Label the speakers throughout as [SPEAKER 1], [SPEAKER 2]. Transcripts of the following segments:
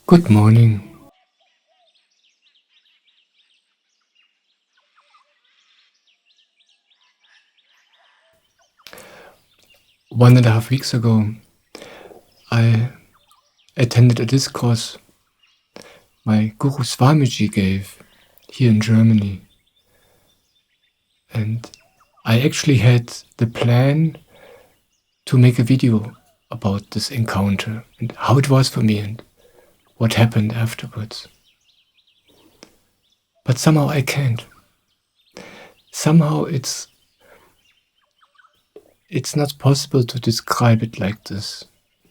[SPEAKER 1] Good morning. 1.5 weeks ago, I attended a discourse my Guru Swamiji gave here in Germany. And I actually had the plan to make a video about this encounter and how it was for me and what happened afterwards. But somehow I can't. Somehow it's not possible to describe it like this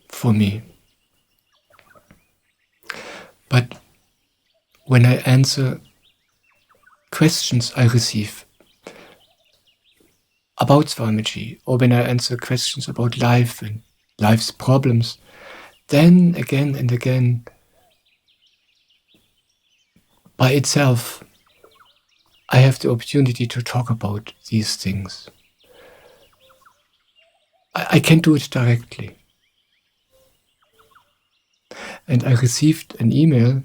[SPEAKER 1] for me. But when I answer questions I receive about Swamiji, or when I answer questions about life and life's problems, then again and again, by itself, I have the opportunity to talk about these things. I can't do it directly. And I received an email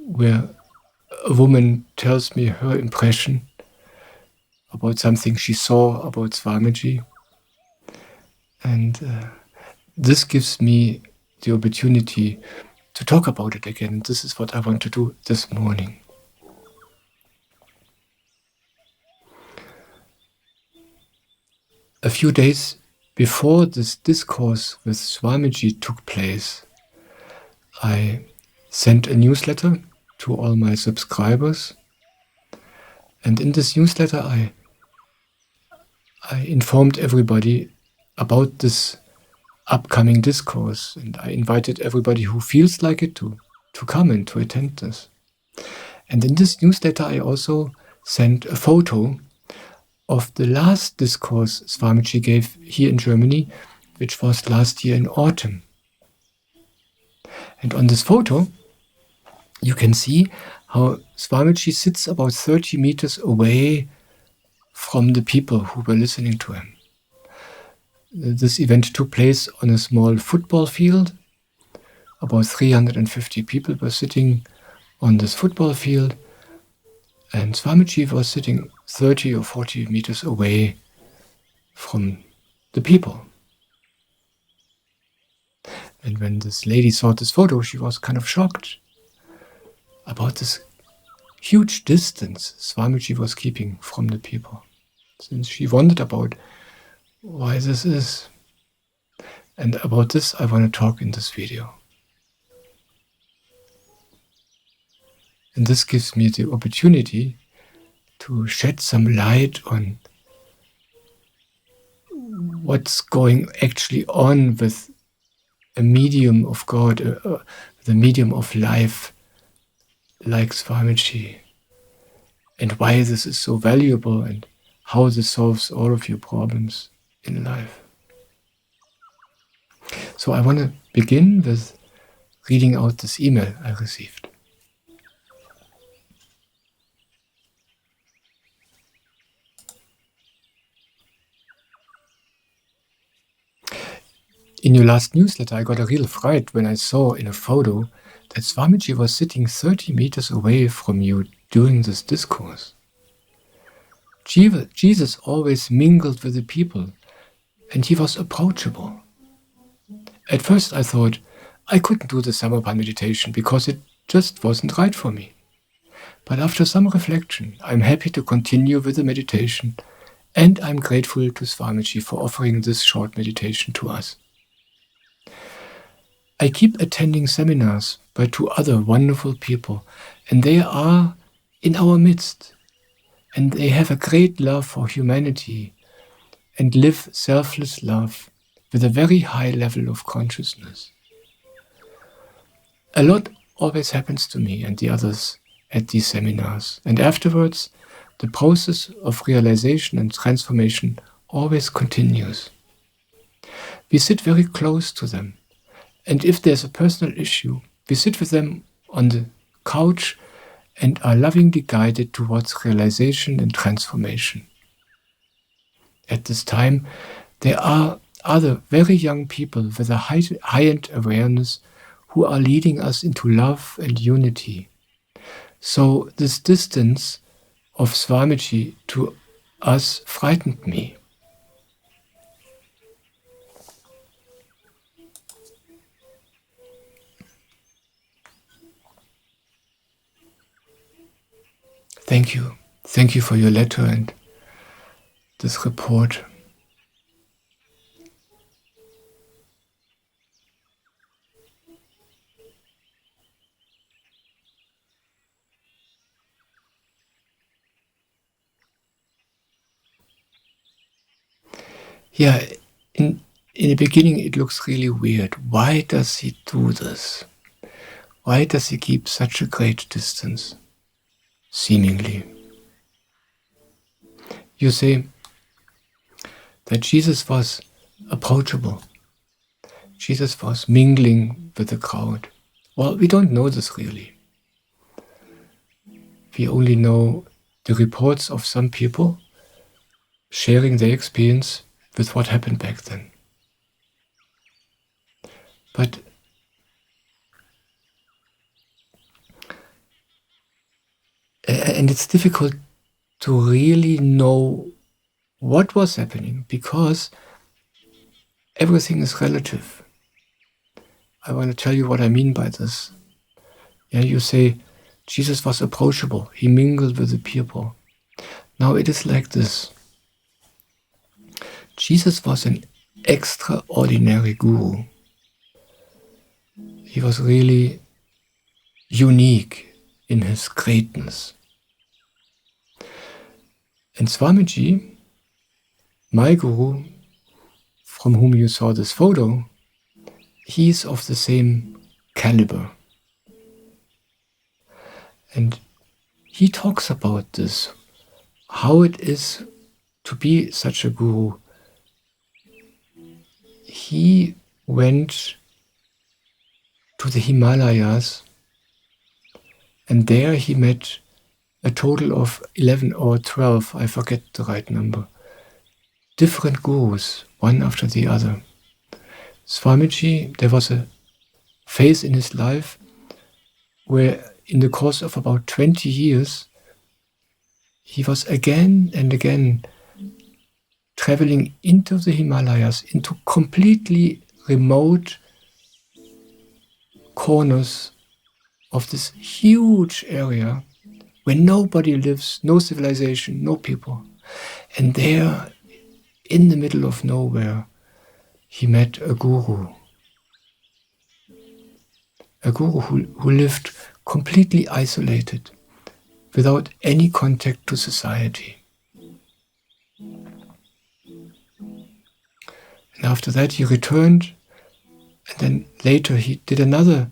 [SPEAKER 1] where a woman tells me her impression about something she saw about Swamiji. And this gives me the opportunity to talk about it again. And this is what I want to do this morning. A few days before this discourse with Swamiji took place, I sent a newsletter to all my subscribers. And in this newsletter, I informed everybody about this upcoming discourse. And I invited everybody who feels like it to come and to attend this. And in this newsletter, I also sent a photo of the last discourse Swamiji gave here in Germany, which was last year in autumn. And on this photo, you can see how Swamiji sits about 30 meters away from the people who were listening to him. This event took place on a small football field. About 350 people were sitting on this football field, and Swamiji was sitting 30 or 40 meters away from the people. And when this lady saw this photo, she was kind of shocked about this huge distance Swamiji was keeping from the people, since she wondered about why this is. And about this I want to talk in this video. And this gives me the opportunity to shed some light on what's going actually on with a medium of God, the medium of life like Swamiji, and why this is so valuable and how this solves all of your problems in life. So I want to begin with reading out this email I received. In your last newsletter, I got a real fright when I saw in a photo that Swamiji was sitting 30 meters away from you during this discourse. Jesus always mingled with the people, and he was approachable. At first I thought I couldn't do the Samarpan meditation because it just wasn't right for me. But after some reflection, I'm happy to continue with the meditation, and I'm grateful to Swamiji for offering this short meditation to us. I keep attending seminars by 2 other wonderful people, and they are in our midst, and they have a great love for humanity and live selfless love with a very high level of consciousness. A lot always happens to me and the others at these seminars, and afterwards the process of realization and transformation always continues. We sit very close to them. And if there's a personal issue, we sit with them on the couch and are lovingly guided towards realization and transformation. At this time, there are other very young people with a high-end awareness who are leading us into love and unity. So this distance of Swamiji to us frightened me. Thank you. Thank you for your letter and this report. Yeah, in the beginning it looks really weird. Why does he do this? Why does he keep such a great distance? Seemingly. You say that Jesus was approachable. Jesus was mingling with the crowd. Well, we don't know this really. We only know the reports of some people sharing their experience with what happened back then. But and it's difficult to really know what was happening because everything is relative. I want to tell you what I mean by this. Yeah, you say Jesus was approachable. He mingled with the people. Now it is like this. Jesus was an extraordinary guru. He was really unique in his greatness. And Swamiji, my guru, from whom you saw this photo, he's of the same caliber. And he talks about this, how it is to be such a guru. He went to the Himalayas, and there he met a total of 11 or 12, I forget the right number, different gurus, one after the other. Swamiji, there was a phase in his life where in the course of about 20 years, he was again and again traveling into the Himalayas, into completely remote corners of this huge area where nobody lives, no civilization, no people. And there, in the middle of nowhere, he met a guru who lived completely isolated, without any contact to society. And after that he returned, and then later he did another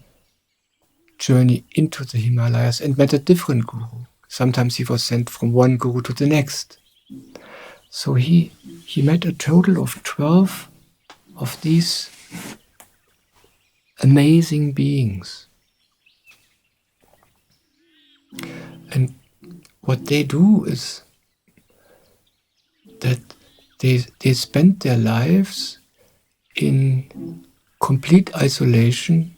[SPEAKER 1] journey into the Himalayas and met a different guru. Sometimes he was sent from one guru to the next. So he met a total of 12 of these amazing beings. And what they do is that they spend their lives in complete isolation,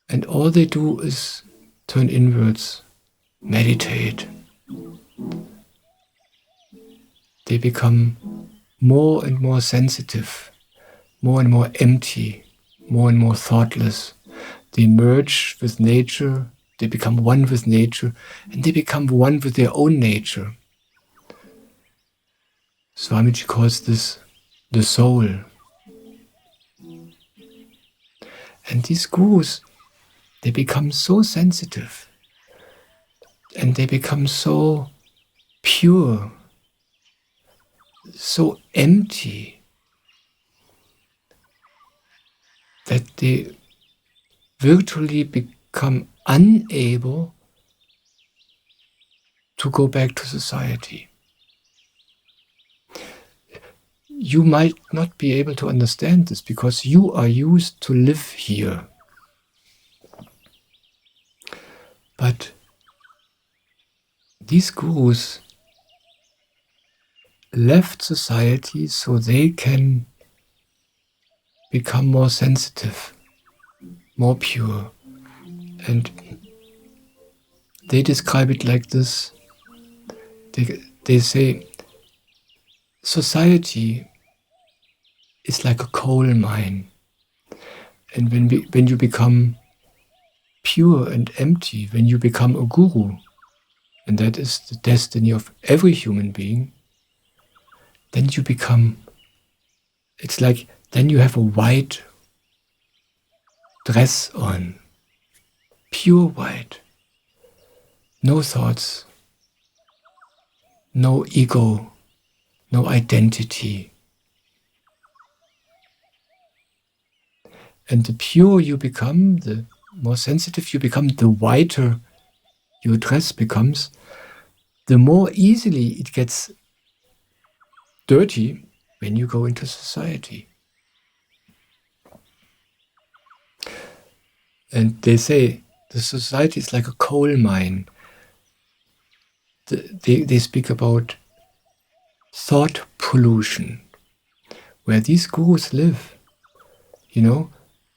[SPEAKER 1] and all they do is turn inwards, meditate. They become more and more sensitive, more and more empty, more and more thoughtless. They merge with nature, they become one with nature, and they become one with their own nature. Swamiji calls this the soul. And these gurus, they become so sensitive, and they become so pure, so empty, that they virtually become unable to go back to society. You might not be able to understand this because you are used to live here. But these gurus left society so they can become more sensitive, more pure. And they describe it like this. They say, society is like a coal mine. And when you become pure and empty, when you become a guru, and that is the destiny of every human being, then you become, it's like, then you have a white dress on, pure white, no thoughts, no ego, no identity. And the pure you become, the more sensitive you become, the whiter your dress becomes, the more easily it gets dirty when you go into society. And they say the society is like a coal mine. They speak about thought pollution, where these gurus live,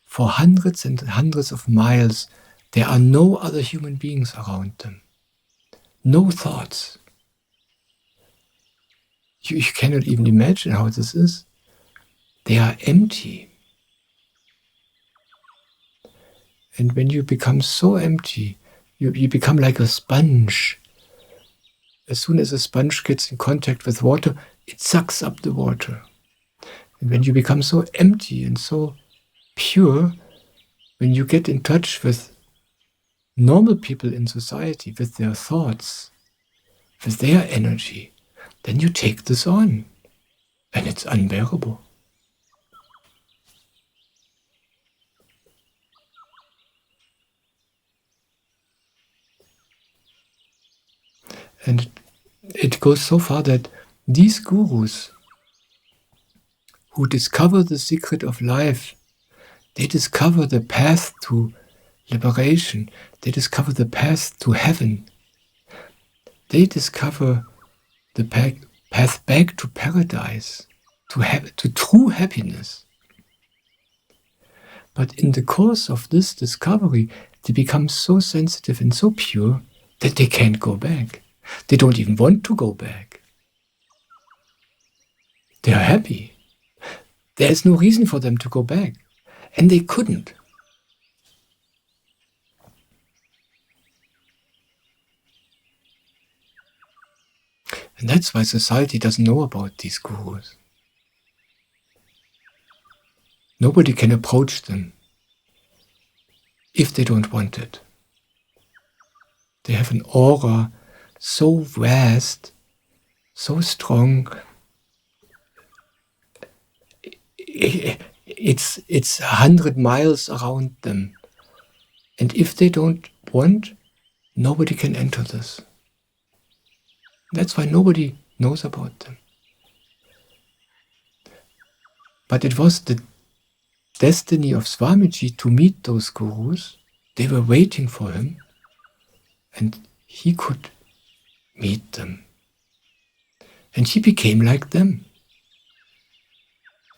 [SPEAKER 1] for hundreds and hundreds of miles. There are no other human beings around them. No thoughts. You cannot even imagine how this is. They are empty. And when you become so empty, you become like a sponge. As soon as a sponge gets in contact with water, it sucks up the water. And when you become so empty and so pure, when you get in touch with normal people in society, with their thoughts, with their energy, then you take this on. And it's unbearable. And it goes so far that these gurus who discover the secret of life, they discover the path to liberation. They discover the path to heaven. They discover the path back to paradise, to true happiness. But in the course of this discovery, they become so sensitive and so pure that they can't go back. They don't even want to go back. They are happy. There is no reason for them to go back. And they couldn't. And that's why society doesn't know about these gurus. Nobody can approach them if they don't want it. They have an aura so vast, so strong. It's 100 miles around them. And if they don't want, nobody can enter this. That's why nobody knows about them. But it was the destiny of Swamiji to meet those gurus. They were waiting for him, and he could meet them. And he became like them.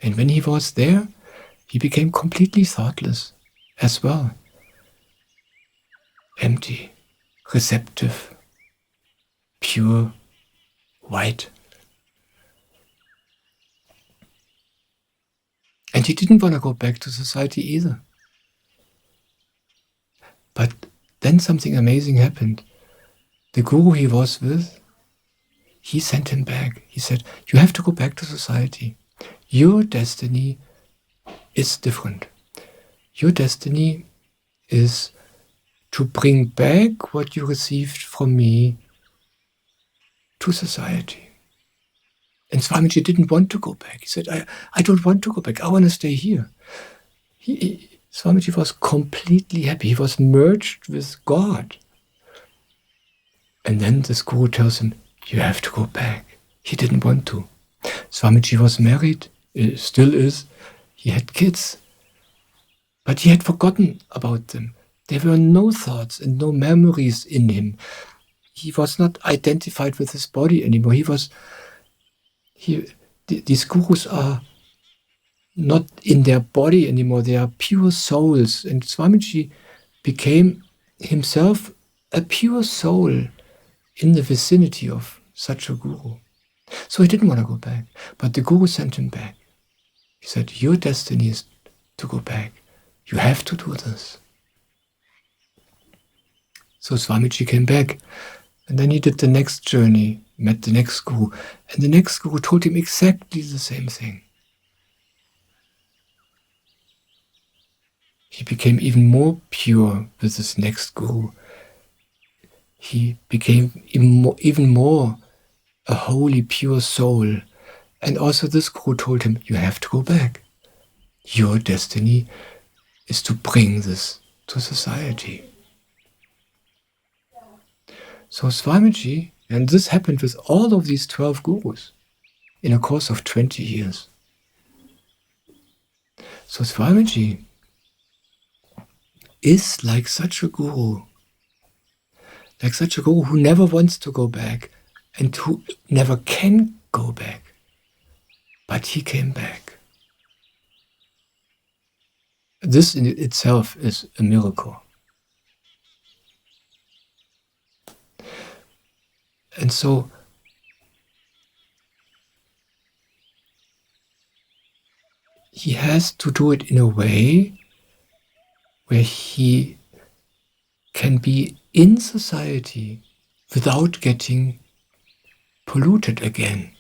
[SPEAKER 1] And when he was there, he became completely thoughtless as well. Empty, receptive, pure, white. And he didn't want to go back to society either. But then something amazing happened. The guru he was with, he sent him back. He said, you have to go back to society. Your destiny is different. Your destiny is to bring back what you received from me to society. And Swamiji didn't want to go back. He said, I don't want to go back. I want to stay here. Swamiji was completely happy. He was merged with God. And then this guru tells him, you have to go back. He didn't want to. Swamiji was married, still is. He had kids. But he had forgotten about them. There were no thoughts and no memories in him. He was not identified with his body anymore. These gurus are not in their body anymore, they are pure souls. And Swamiji became himself a pure soul in the vicinity of such a guru. So he didn't want to go back, but the guru sent him back. He said, your destiny is to go back. You have to do this. So Swamiji came back, and then he did the next journey, met the next guru, and the next guru told him exactly the same thing. He became even more pure with this next guru. He became even more a holy, pure soul. And also this guru told him, you have to go back. Your destiny is to bring this to society. So Swamiji, and this happened with all of these 12 gurus in a course of 20 years. So Swamiji is like such a guru who never wants to go back and who never can go back. But he came back. This in itself is a miracle. And so he has to do it in a way where he can be in society without getting polluted again.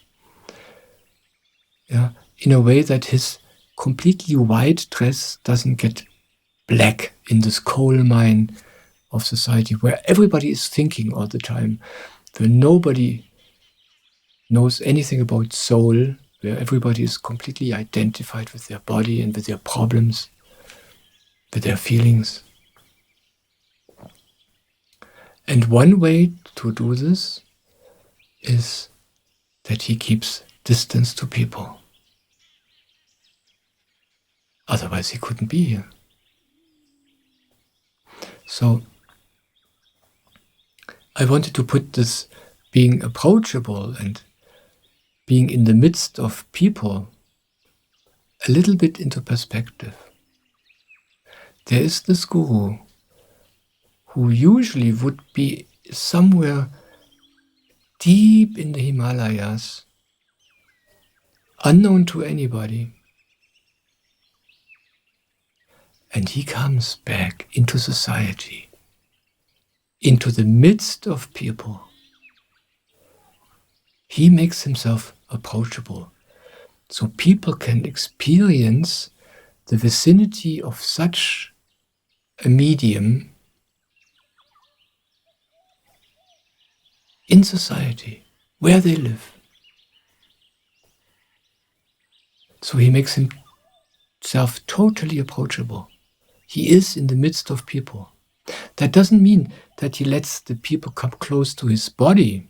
[SPEAKER 1] Yeah, in a way that his completely white dress doesn't get black in this coal mine of society where everybody is thinking all the time, where nobody knows anything about soul, where everybody is completely identified with their body and with their problems, with their feelings. And one way to do this is that he keeps distance to people. Otherwise he couldn't be here. So I wanted to put this being approachable and being in the midst of people a little bit into perspective. There is this guru who usually would be somewhere deep in the Himalayas, unknown to anybody. And he comes back into society, into the midst of people. He makes himself approachable, so people can experience the vicinity of such a medium in society, where they live. So he makes himself totally approachable. He is in the midst of people. That doesn't mean that he lets the people come close to his body,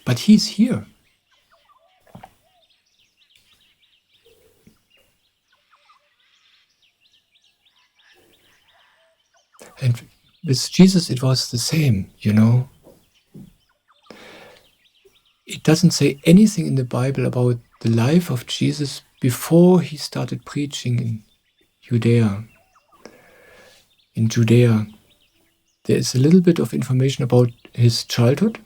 [SPEAKER 1] but he's here. And with Jesus it was the same, It doesn't say anything in the Bible about the life of Jesus before he started preaching in Judea. In Judea, there is a little bit of information about his childhood,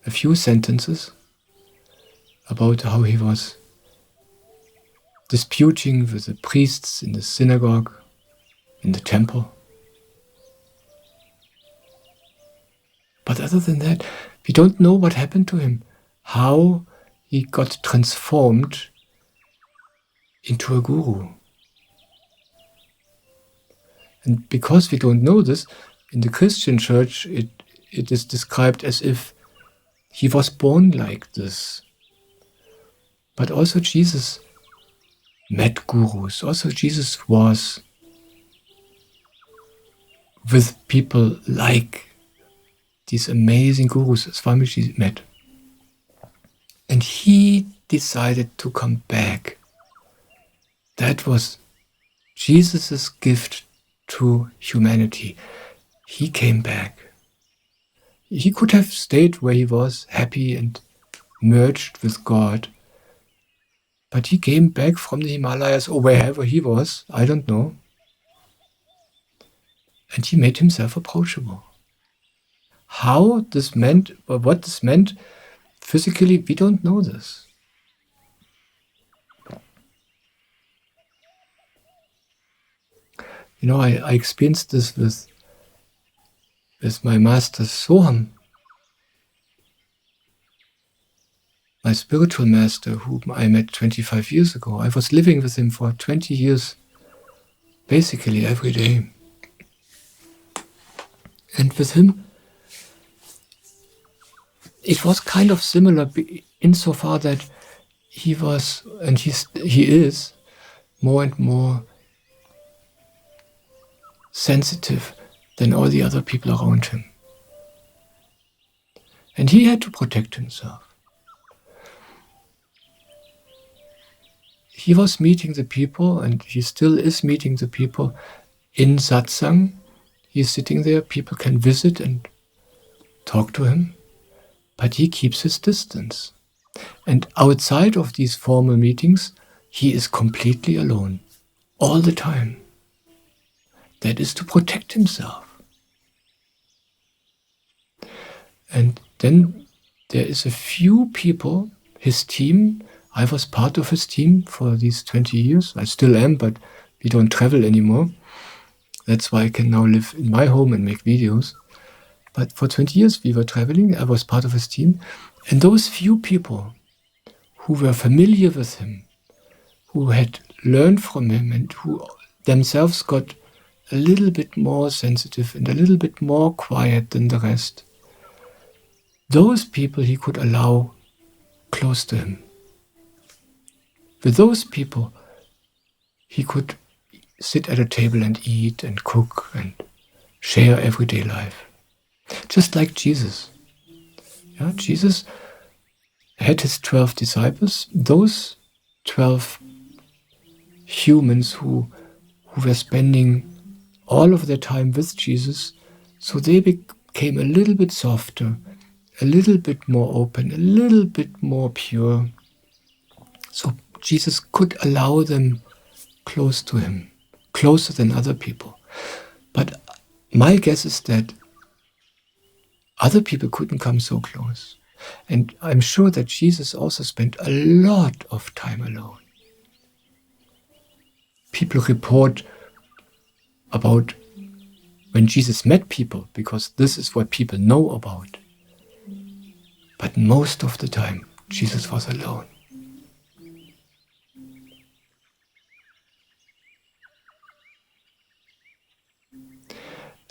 [SPEAKER 1] a few sentences about how he was disputing with the priests in the synagogue, in the temple. But other than that, we don't know what happened to him, how he got transformed into a guru. And because we don't know this, in the Christian church it is described as if he was born like this. But also Jesus met gurus. Also Jesus was with people like these amazing gurus Swamiji met. And he decided to come back. That was Jesus' gift to humanity. He came back. He could have stayed where he was, happy and merged with God. But he came back from the Himalayas, or wherever he was, I don't know. And he made himself approachable. How this meant, or what this meant physically, we don't know this. You know, I experienced this with my master Soham, my spiritual master, whom I met 25 years ago. I was living with him for 20 years, basically every day. And with him, it was kind of similar insofar that he was, and he is, more and more sensitive than all the other people around him. And he had to protect himself. He was meeting the people, and he still is meeting the people in satsang. He's sitting there, people can visit and talk to him, but he keeps his distance. And outside of these formal meetings, he is completely alone, all the time. That is to protect himself. And then there is a few people, his team. I was part of his team for these 20 years. I still am, but we don't travel anymore. That's why I can now live in my home and make videos. But for 20 years we were traveling. I was part of his team. And those few people who were familiar with him, who had learned from him, and who themselves got a little bit more sensitive and a little bit more quiet than the rest, those people he could allow close to him. With those people, he could sit at a table and eat and cook and share everyday life. Just like Jesus. Yeah, Jesus had his 12 disciples. Those 12 humans who were spending all of their time with Jesus, so they became a little bit softer, a little bit more open, a little bit more pure. So Jesus could allow them close to him, closer than other people. But my guess is that other people couldn't come so close. And I'm sure that Jesus also spent a lot of time alone. People report about when Jesus met people, because this is what people know about. But most of the time, Jesus was alone.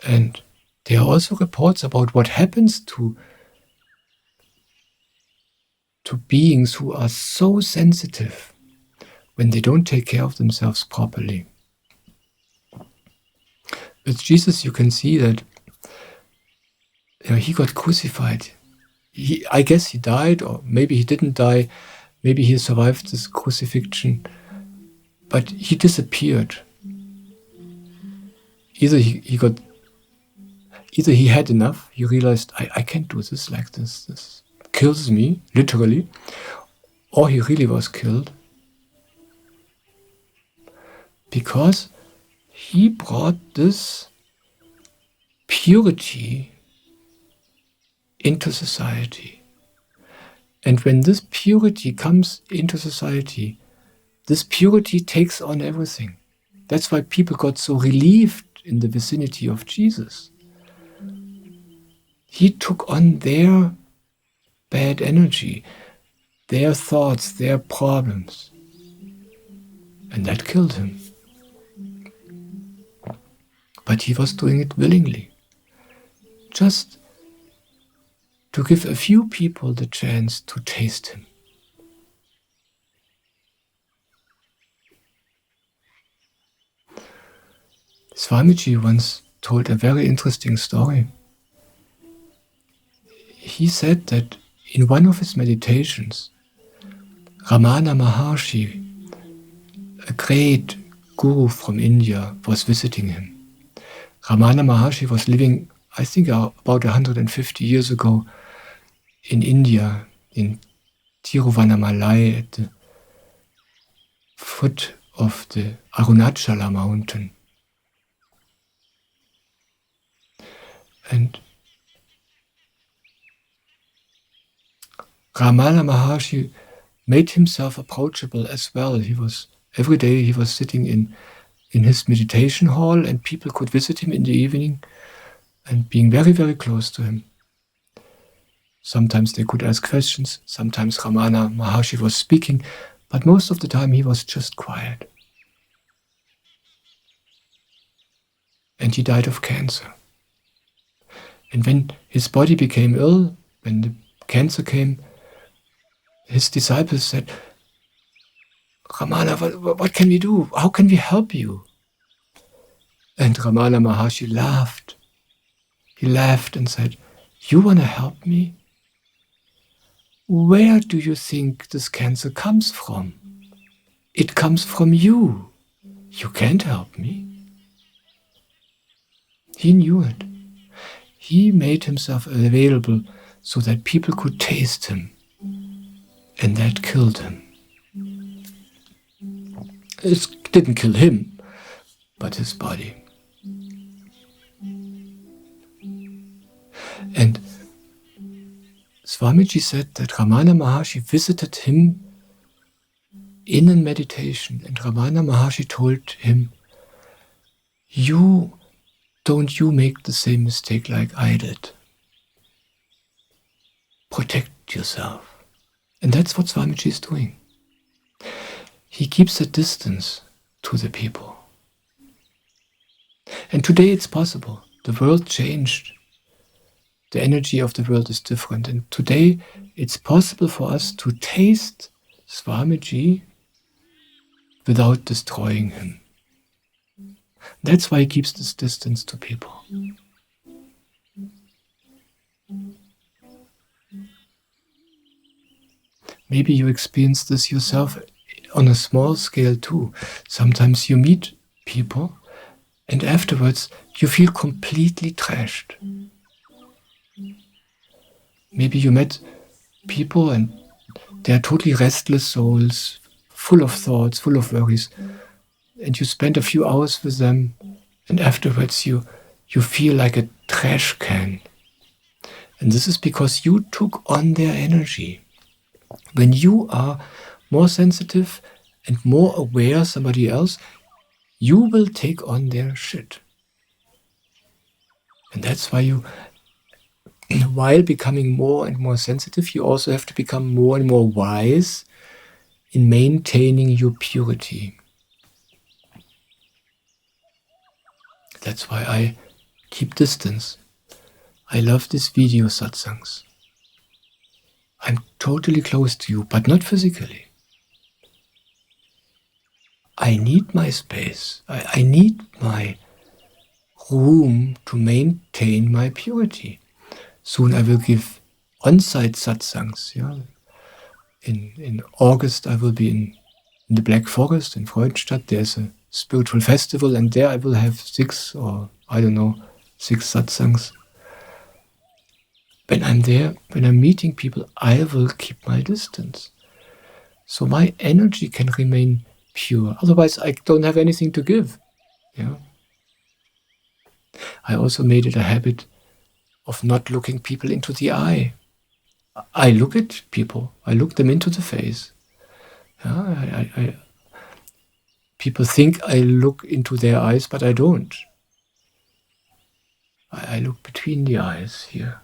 [SPEAKER 1] And there are also reports about what happens to beings who are so sensitive when they don't take care of themselves properly. With Jesus, you can see that he got crucified. I guess he died, or maybe he didn't die. Maybe he survived this crucifixion, but he disappeared. Either he had enough, he realized, I can't do this like this. This kills me, literally. Or he really was killed. Because he brought this purity into society. And when this purity comes into society, this purity takes on everything. That's why people got so relieved in the vicinity of Jesus. He took on their bad energy, their thoughts, their problems. And that killed him. But he was doing it willingly. Just to give a few people the chance to taste him. Swamiji once told a very interesting story. He said that in one of his meditations, Ramana Maharshi, a great guru from India, was visiting him. Ramana Maharshi was living, I think, about 150 years ago in India, in Tiruvannamalai, at the foot of the Arunachala mountain. And Ramana Maharshi made himself approachable as well. Every day he was sitting in his meditation hall, and people could visit him in the evening and being very, very close to him. Sometimes they could ask questions, sometimes Ramana Maharshi was speaking, but most of the time he was just quiet. And he died of cancer. And when his body became ill, when the cancer came, his disciples said, Ramana, what can we do? How can we help you? And Ramana Maharshi laughed. He laughed and said, you want to help me? Where do you think this cancer comes from? It comes from you. You can't help me. He knew it. He made himself available so that people could taste him. And that killed him. It didn't kill him, but his body. And Swamiji said that Ramana Maharshi visited him in a meditation, and Ramana Maharshi told him, don't you make the same mistake like I did. Protect yourself. And that's what Swamiji is doing. He keeps a distance to the people. And today it's possible. The world changed. The energy of the world is different. And today it's possible for us to taste Swamiji without destroying him. That's why he keeps this distance to people. Maybe you experience this yourself on a small scale too. Sometimes you meet people and afterwards you feel completely trashed. Maybe you met people and they are totally restless souls, full of thoughts, full of worries, and you spend a few hours with them and afterwards you feel like a trash can. And this is because you took on their energy. When you are more sensitive and more aware somebody else, you will take on their shit. And that's why while becoming more and more sensitive, you also have to become more and more wise in maintaining your purity. That's why I keep distance. I love these video satsangs. I'm totally close to you, but not physically. I need my space. I need my room to maintain my purity. Soon I will give on-site satsangs. Yeah? In August I will be in the Black Forest in Freudenstadt. There's a spiritual festival and there I will have 6 satsangs. When I'm there, when I'm meeting people, I will keep my distance. So my energy can remain pure. Otherwise I don't have anything to give. Yeah? I also made it a habit of not looking people into the eye. I look at people. I look them into the face. Yeah, people think I look into their eyes, but I don't. I look between the eyes here.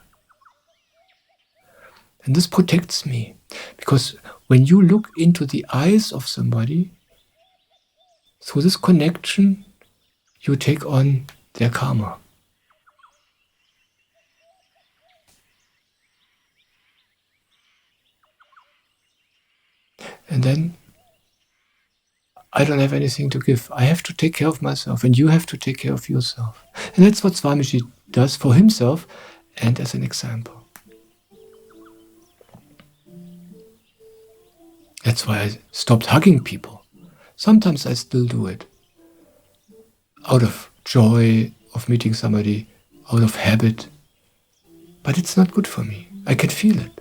[SPEAKER 1] And this protects me. Because when you look into the eyes of somebody, through this connection, you take on their karma. And then I don't have anything to give. I have to take care of myself, and you have to take care of yourself. And that's what Swamiji does for himself and as an example. That's why I stopped hugging people. Sometimes I still do it. Out of joy of meeting somebody, out of habit. But it's not good for me. I can feel it.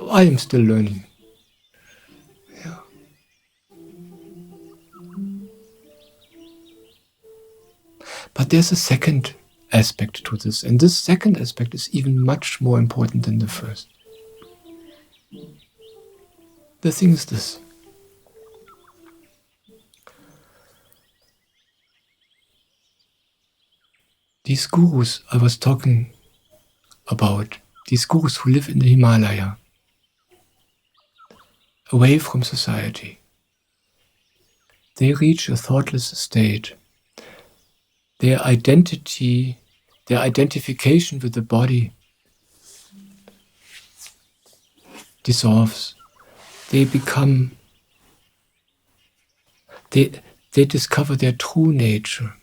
[SPEAKER 1] I am still learning. Yeah. But there's a second aspect to this, and this second aspect is even much more important than the first. The thing is this. These gurus I was talking about, these gurus who live in the Himalaya, away from society, they reach a thoughtless state. Their identity, their identification with the body dissolves. They discover their true nature,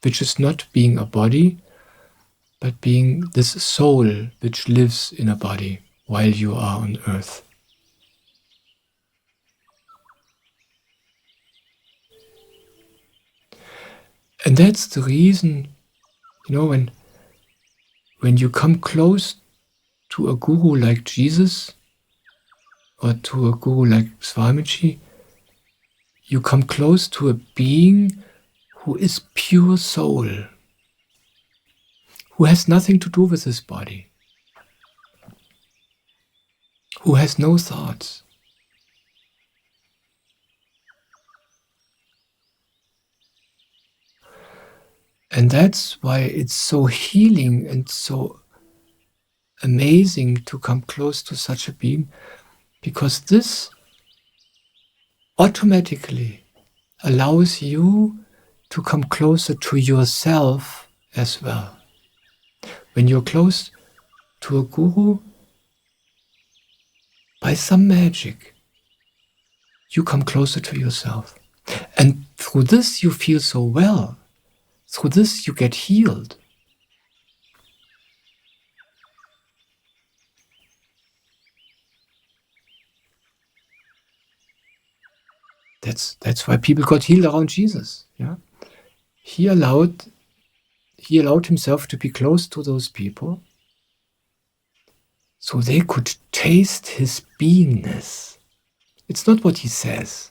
[SPEAKER 1] which is not being a body, but being this soul which lives in a body while you are on earth. And that's the reason, when you come close to a guru like Jesus or to a guru like Swamiji, you come close to a being who is pure soul, who has nothing to do with his body, who has no thoughts. And that's why it's so healing and so amazing to come close to such a being, because this automatically allows you to come closer to yourself as well. When you're close to a guru, by some magic, you come closer to yourself. And through this you feel so well. Through this you get healed. That's why people got healed around Jesus. Yeah, he allowed himself to be close to those people, so they could taste his beingness. It's not what he says,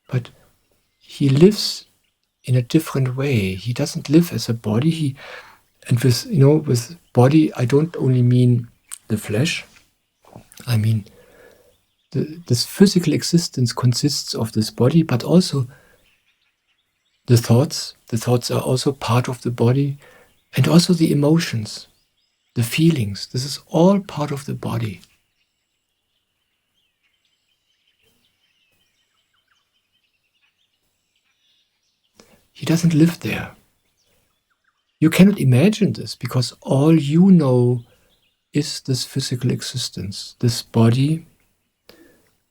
[SPEAKER 1] but he lives in a different way. He doesn't live as a body. With body, I don't only mean the flesh. I mean, this physical existence consists of this body, but also the thoughts. The thoughts are also part of the body, and also the emotions, the feelings. This is all part of the body. He doesn't live there. You cannot imagine this, because all you know is this physical existence, this body,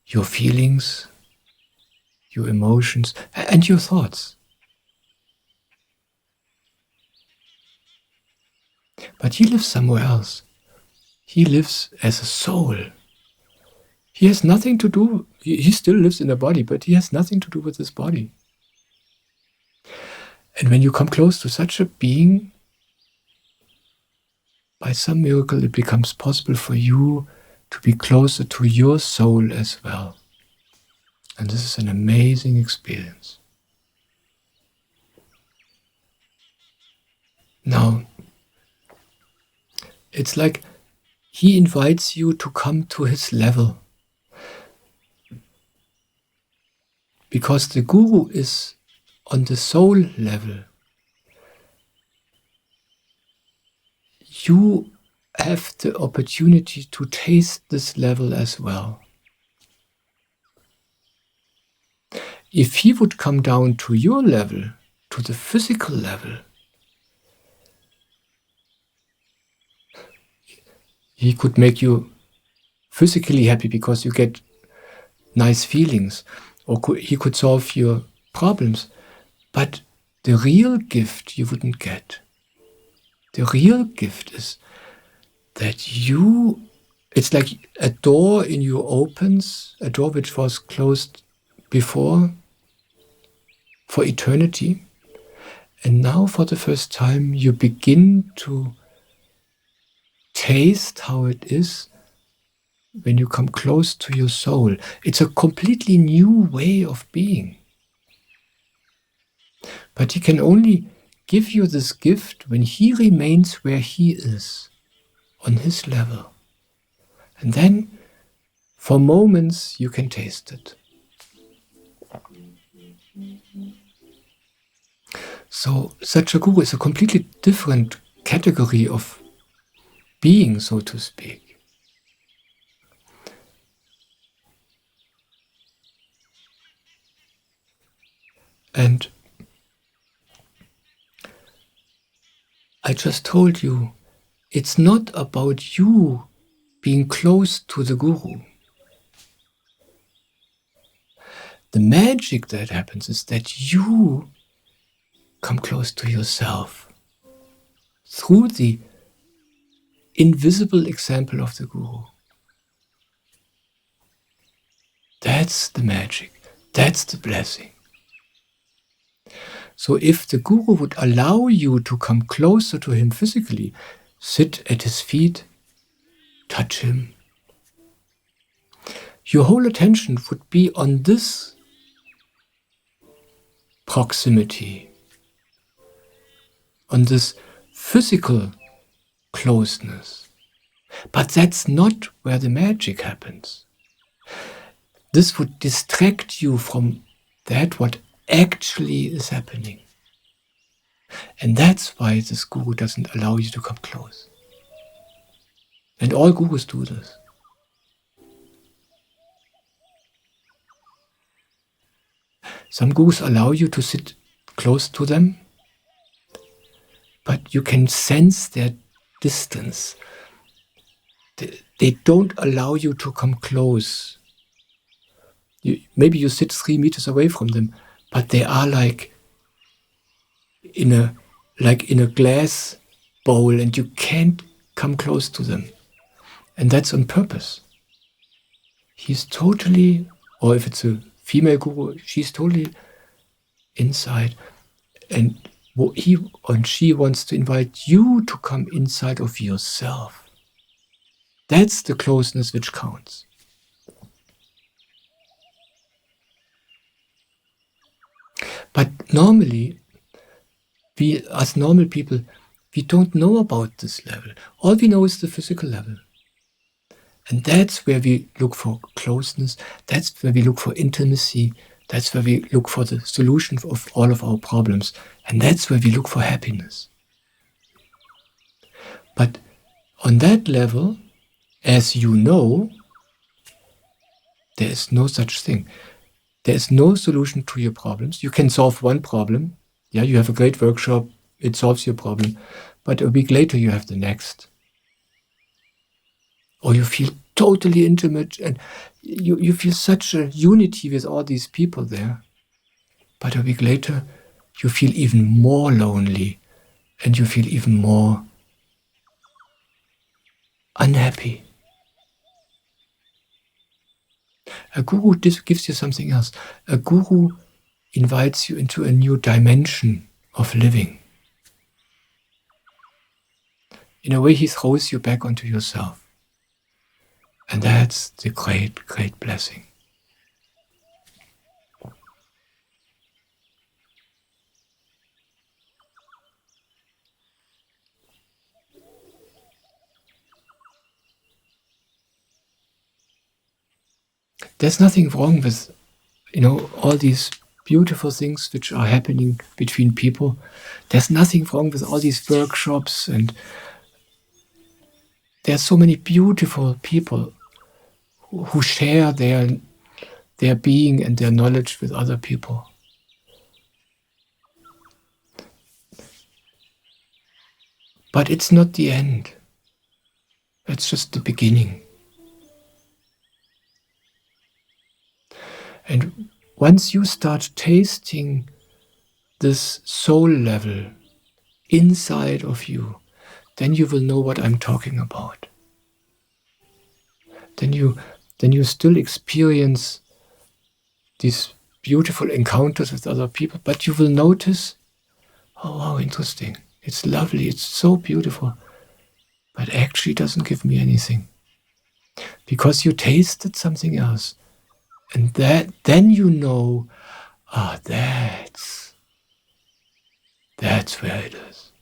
[SPEAKER 1] your feelings, your emotions, and your thoughts. But he lives somewhere else. He lives as a soul. He has nothing to do, he still lives in a body, but he has nothing to do with this body. And when you come close to such a being, by some miracle it becomes possible for you to be closer to your soul as well. And this is an amazing experience. Now, it's like he invites you to come to his level. Because the guru is on the soul level. You have the opportunity to taste this level as well. If he would come down to your level, to the physical level, he could make you physically happy because you get nice feelings, or he could solve your problems, but the real gift you wouldn't get. The real gift is that it's like a door in you opens, a door which was closed before for eternity, and now for the first time you begin to taste how it is when you come close to your soul. It's a completely new way of being. But he can only give you this gift when he remains where he is, on his level. And then, for moments, you can taste it. So, such a guru is a completely different category of being, so to speak. And I just told you, it's not about you being close to the guru. The magic that happens is that you come close to yourself through the invisible example of the guru. That's the magic. That's the blessing. So if the guru would allow you to come closer to him physically, sit at his feet, touch him, your whole attention would be on this proximity, on this physical closeness. But that's not where the magic happens. This would distract you from that what actually is happening. And that's why this guru doesn't allow you to come close. And all gurus do this. Some gurus allow you to sit close to them, but you can sense their distance. They don't allow you to come close. Maybe you sit 3 meters away from them, but they are like in a glass bowl, and you can't come close to them. And that's on purpose. He's totally, or if it's a female guru, she's totally inside. And he or she wants to invite you to come inside of yourself. That's the closeness which counts. But normally, we as normal people, we don't know about this level. All we know is the physical level. And that's where we look for closeness. That's where we look for intimacy. That's where we look for the solution of all of our problems. And that's where we look for happiness. But on that level, as you know, there is no such thing. There is no solution to your problems. You can solve one problem. Yeah, you have a great workshop. It solves your problem. But a week later, you have the next. Or you feel totally intimate and you feel such a unity with all these people there. But a week later, you feel even more lonely and you feel even more unhappy. A guru gives you something else. A guru invites you into a new dimension of living. In a way, he throws you back onto yourself. And that's the great, great blessing. There's nothing wrong with, all these beautiful things which are happening between people. There's nothing wrong with all these workshops, and there's so many beautiful people who share their being and their knowledge with other people. But it's not the end. It's just the beginning. And once you start tasting this soul level inside of you, then you will know what I'm talking about. Then you still experience these beautiful encounters with other people, but you will notice, oh wow, interesting. It's lovely, it's so beautiful. but actually doesn't give me anything. Because you tasted something else. And then you know, that's where it is.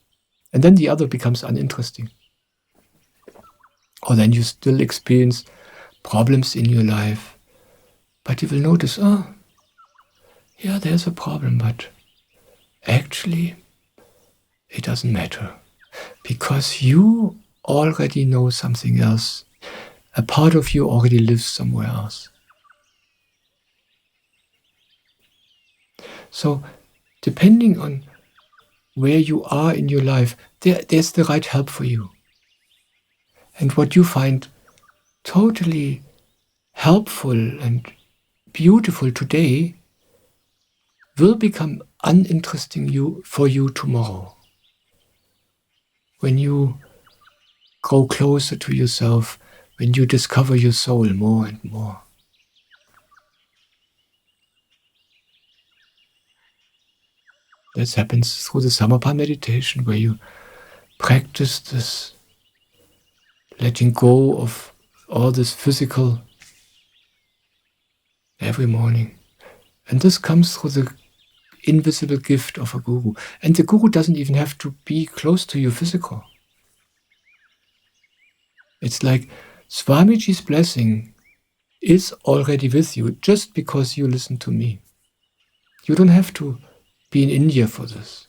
[SPEAKER 1] And then the other becomes uninteresting. Or then you still experience problems in your life, but you will notice, yeah, there's a problem, but actually it doesn't matter. Because you already know something else. A part of you already lives somewhere else. So, depending on where you are in your life, there's the right help for you. And what you find totally helpful and beautiful today will become uninteresting for you tomorrow. When you grow closer to yourself, when you discover your soul more and more. This happens through the Samarpa meditation, where you practice this letting go of all this physical every morning. And this comes through the invisible gift of a guru. And the guru doesn't even have to be close to you physical. It's like Swamiji's blessing is already with you just because you listen to me. You don't have to be in India for this.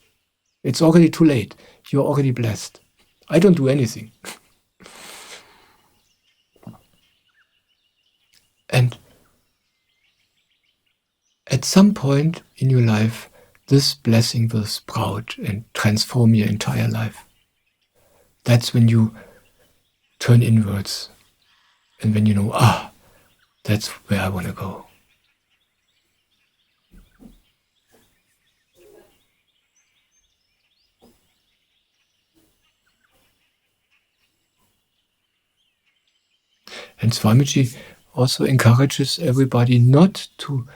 [SPEAKER 1] It's already too late. You're already blessed. I don't do anything. And at some point in your life, this blessing will sprout and transform your entire life. That's when you turn inwards and when you know, that's where I want to go. And Swamiji also encourages everybody not to,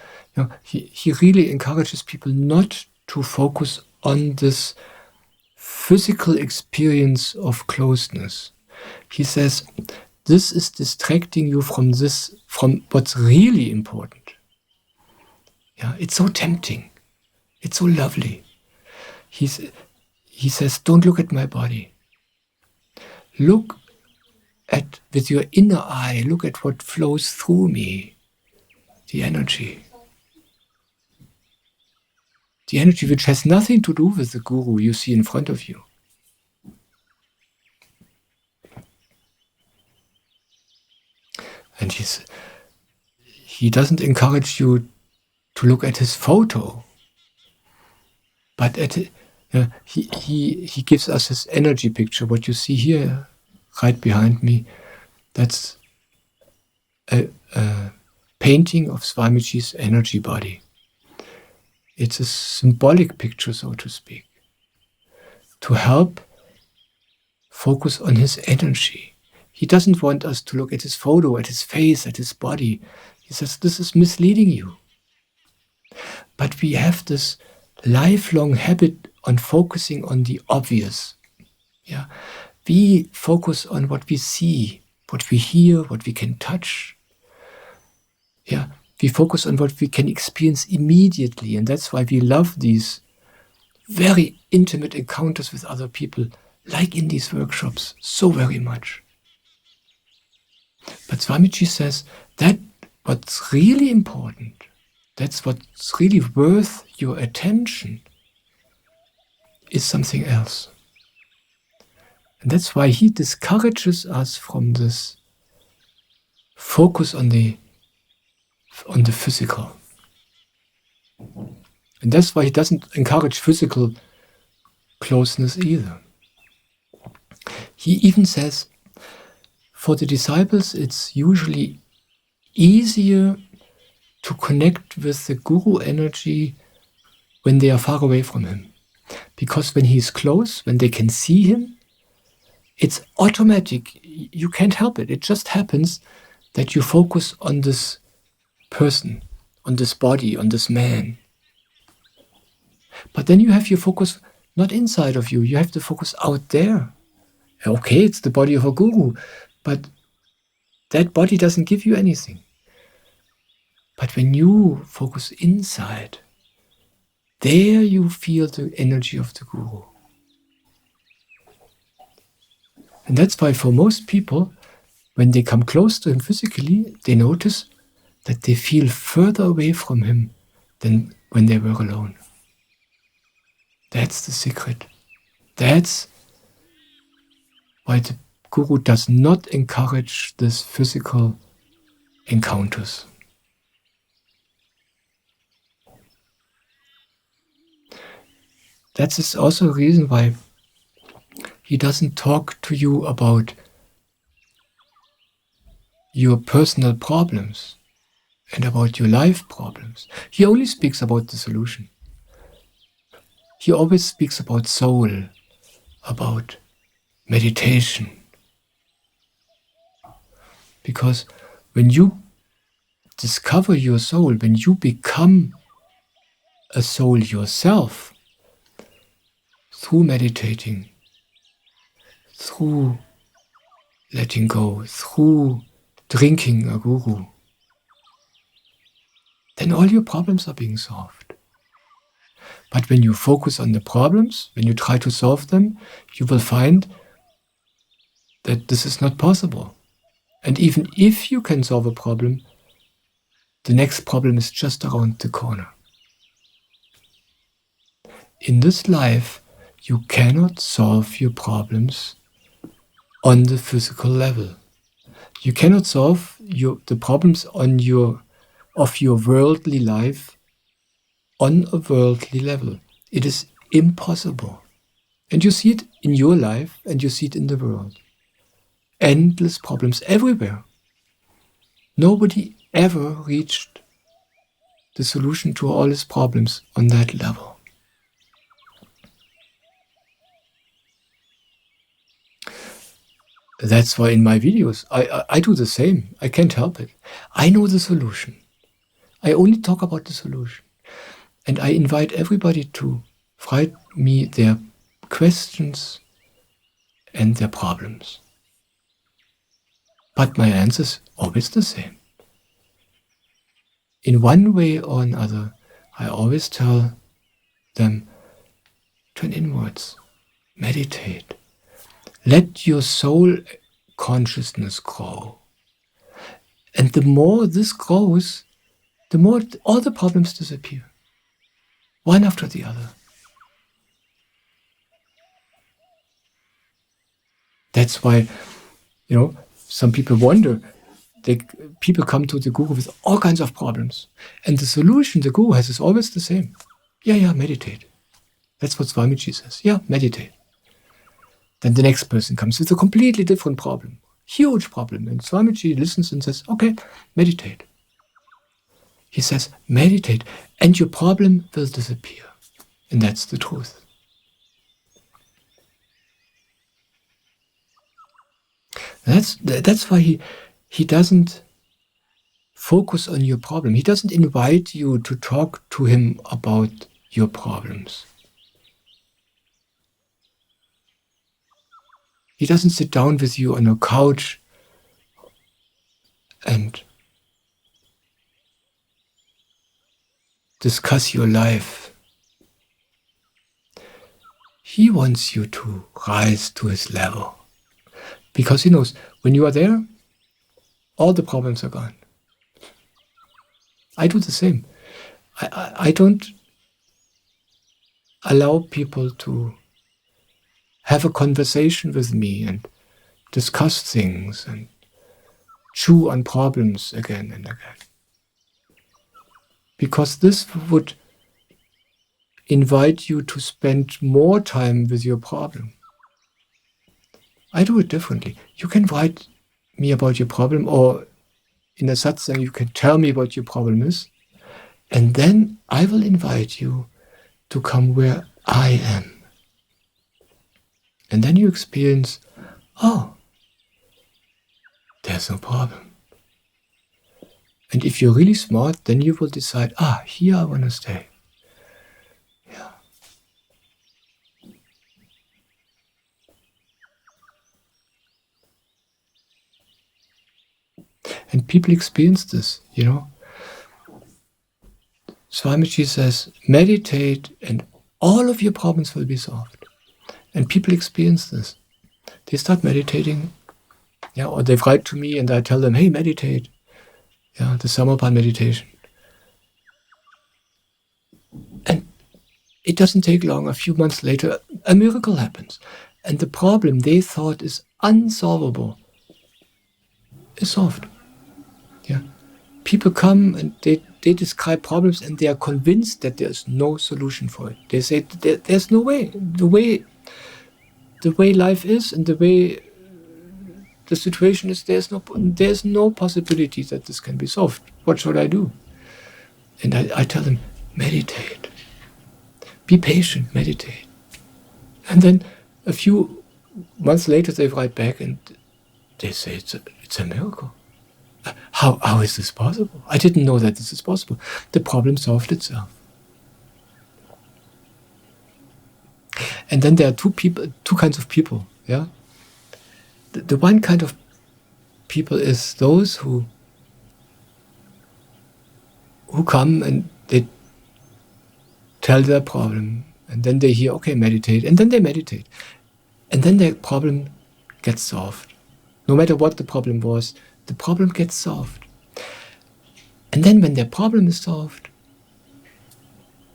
[SPEAKER 1] he really encourages people not to focus on this physical experience of closeness. He says, this is distracting you from what's really important. Yeah, it's so tempting. It's so lovely. He says, don't look at my body. Look with your inner eye, look at what flows through me, the energy. The energy which has nothing to do with the guru you see in front of you. And he doesn't encourage you to look at his photo, but he gives us his energy picture. What you see here, right behind me, that's a painting of Swamiji's energy body. It's a symbolic picture, so to speak, to help focus on his energy. He doesn't want us to look at his photo, at his face, at his body. He says, this is misleading you. But we have this lifelong habit on focusing on the obvious. Yeah, we focus on what we see, what we hear, what we can touch. Yeah, we focus on what we can experience immediately, and that's why we love these very intimate encounters with other people, like in these workshops, so very much. But Swamiji says that what's really important, that's what's really worth your attention, is something else. And that's why he discourages us from this focus on the physical. And that's why he doesn't encourage physical closeness either. He even says, for the disciples, it's usually easier to connect with the guru energy when they are far away from him. Because when he is close, when they can see him, it's automatic. You can't help it. It just happens that you focus on this person, on this body, on this man. But then you have your focus not inside of you. You have to focus out there. Okay, it's the body of a guru, but that body doesn't give you anything. But when you focus inside, there you feel the energy of the guru. And that's why for most people, when they come close to him physically, they notice that they feel further away from him than when they were alone. That's the secret. That's why the guru does not encourage this physical encounters. That is also a reason why he doesn't talk to you about your personal problems and about your life problems. He only speaks about the solution. He always speaks about soul, about meditation. Because when you discover your soul, when you become a soul yourself, through meditating, through letting go, through drinking a guru, then all your problems are being solved. But when you focus on the problems, when you try to solve them, you will find that this is not possible. And even if you can solve a problem, the next problem is just around the corner. In this life, you cannot solve your problems on the physical level. You cannot solve the problems of your worldly life on a worldly level. It is impossible. And you see it in your life and you see it in the world. Endless problems everywhere. Nobody ever reached the solution to all his problems on that level. That's why in my videos, I do the same. I can't help it. I know the solution. I only talk about the solution. And I invite everybody to write me their questions and their problems. But my answer is always the same. In one way or another, I always tell them, turn inwards, meditate. Let your soul consciousness grow. And the more this grows, the more all the problems disappear. One after the other. That's why, some people wonder. People come to the guru with all kinds of problems. And the solution the guru has is always the same. Yeah, meditate. That's what Swamiji says. Yeah, meditate. Then the next person comes with a completely different problem. Huge problem. And Swamiji listens and says, okay, meditate. He says, meditate, and your problem will disappear. And that's the truth. That's why he doesn't focus on your problem. He doesn't invite you to talk to him about your problems. He doesn't sit down with you on a couch and discuss your life. He wants you to rise to his level. Because he knows, when you are there, all the problems are gone. I do the same. I don't allow people to have a conversation with me and discuss things and chew on problems again and again. Because this would invite you to spend more time with your problem. I do it differently. You can write me about your problem, or in a satsang you can tell me what your problem is, and then I will invite you to come where I am. And then you experience, oh, there's no problem. And if you're really smart, then you will decide, here I want to stay. Yeah. And people experience this, you know. Swamiji says, meditate and all of your problems will be solved. And people experience this. They start meditating, yeah, or they write to me and I tell them, hey, meditate. Yeah, the Samarpan meditation. And it doesn't take long. A few months later, a miracle happens. And the problem they thought is unsolvable is solved. Yeah. People come and they describe problems and they are convinced that there's no solution for it. They say there's no way. The way life is and the way the situation is, there's no possibility that this can be solved. What should I do? And I tell them, meditate. Be patient, meditate. And then a few months later they write back and they say it's a miracle. How is this possible? I didn't know that this is possible. The problem solved itself. And then there are two kinds of people. Yeah. The one kind of people is those who come and they tell their problem, and then they hear, okay, meditate, and then they meditate. And then their problem gets solved. No matter what the problem was, the problem gets solved. And then when their problem is solved,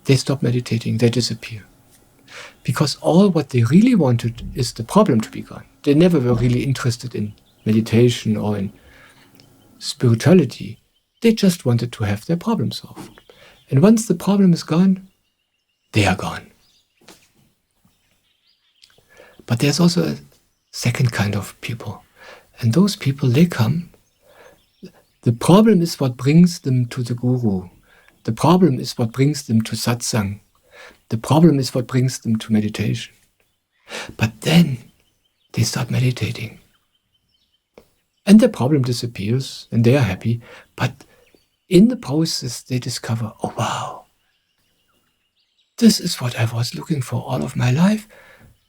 [SPEAKER 1] they stop meditating, they disappear. Because all what they really wanted is the problem to be gone. They never were really interested in meditation or in spirituality. They just wanted to have their problem solved. And once the problem is gone, they are gone. But there's also a second kind of people. And those people, they come. The problem is what brings them to the Guru. The problem is what brings them to satsang. The problem is what brings them to meditation. But then they start meditating. And the problem disappears and they are happy. But in the process they discover, oh wow, this is what I was looking for all of my life.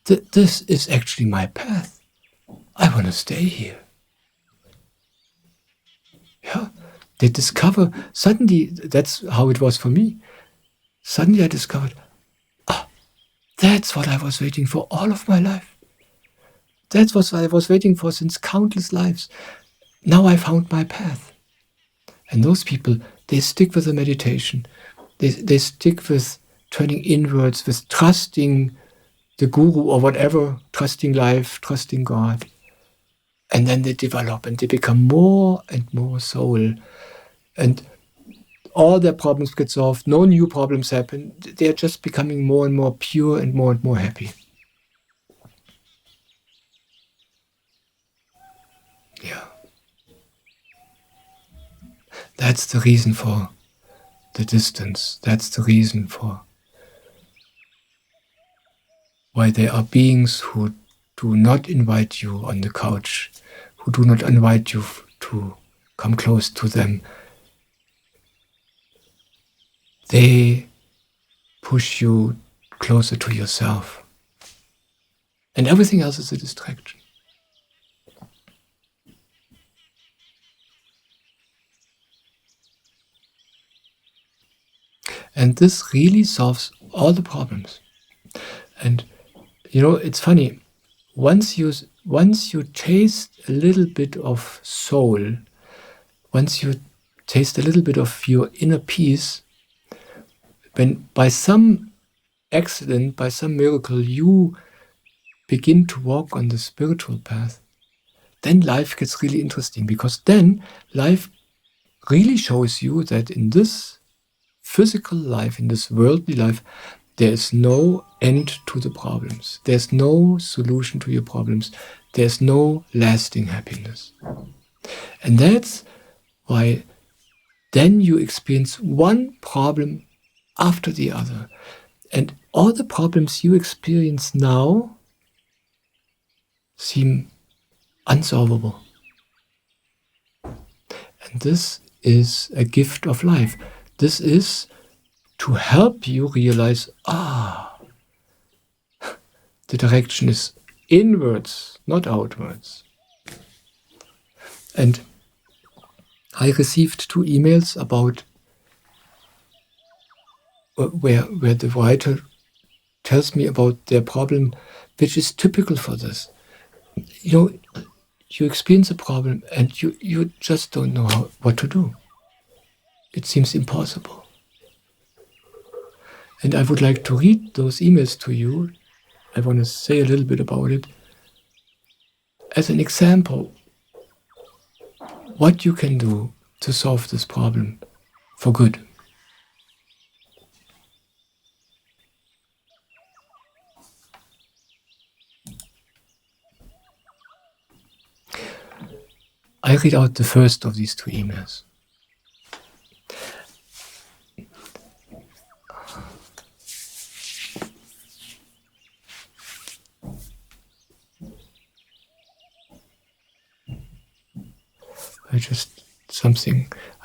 [SPEAKER 1] This is actually my path. I want to stay here. Yeah, they discover, suddenly, that's how it was for me. Suddenly I discovered, that's what I was waiting for all of my life. That's what I was waiting for since countless lives. Now I found my path. And those people, they stick with the meditation. They stick with turning inwards, with trusting the Guru or whatever, trusting life, trusting God. And then they develop and they become more and more soul. And all their problems get solved. No new problems happen. They are just becoming more and more pure and more happy. Yeah. That's the reason for the distance. That's the reason for why there are beings who do not invite you on the couch, who do not invite you to come close to them. They push you closer to yourself. And everything else is a distraction. And this really solves all the problems. And you know, it's funny. Once you taste a little bit of soul, once you taste a little bit of your inner peace, when by some accident, by some miracle, you begin to walk on the spiritual path, then life gets really interesting, because then life really shows you that in this physical life, in this worldly life, there is no end to the problems. There's no solution to your problems. There's no lasting happiness. And that's why then you experience one problem after the other. And all the problems you experience now seem unsolvable. And this is a gift of life. This is to help you realize, the direction is inwards, not outwards. And I received 2 emails about where the writer tells me about their problem, which is typical for this. You experience a problem and you just don't know what to do. It seems impossible. And I would like to read those emails to you. I want to say a little bit about it as an example what you can do to solve this problem for good. I read out the first of these 2 emails.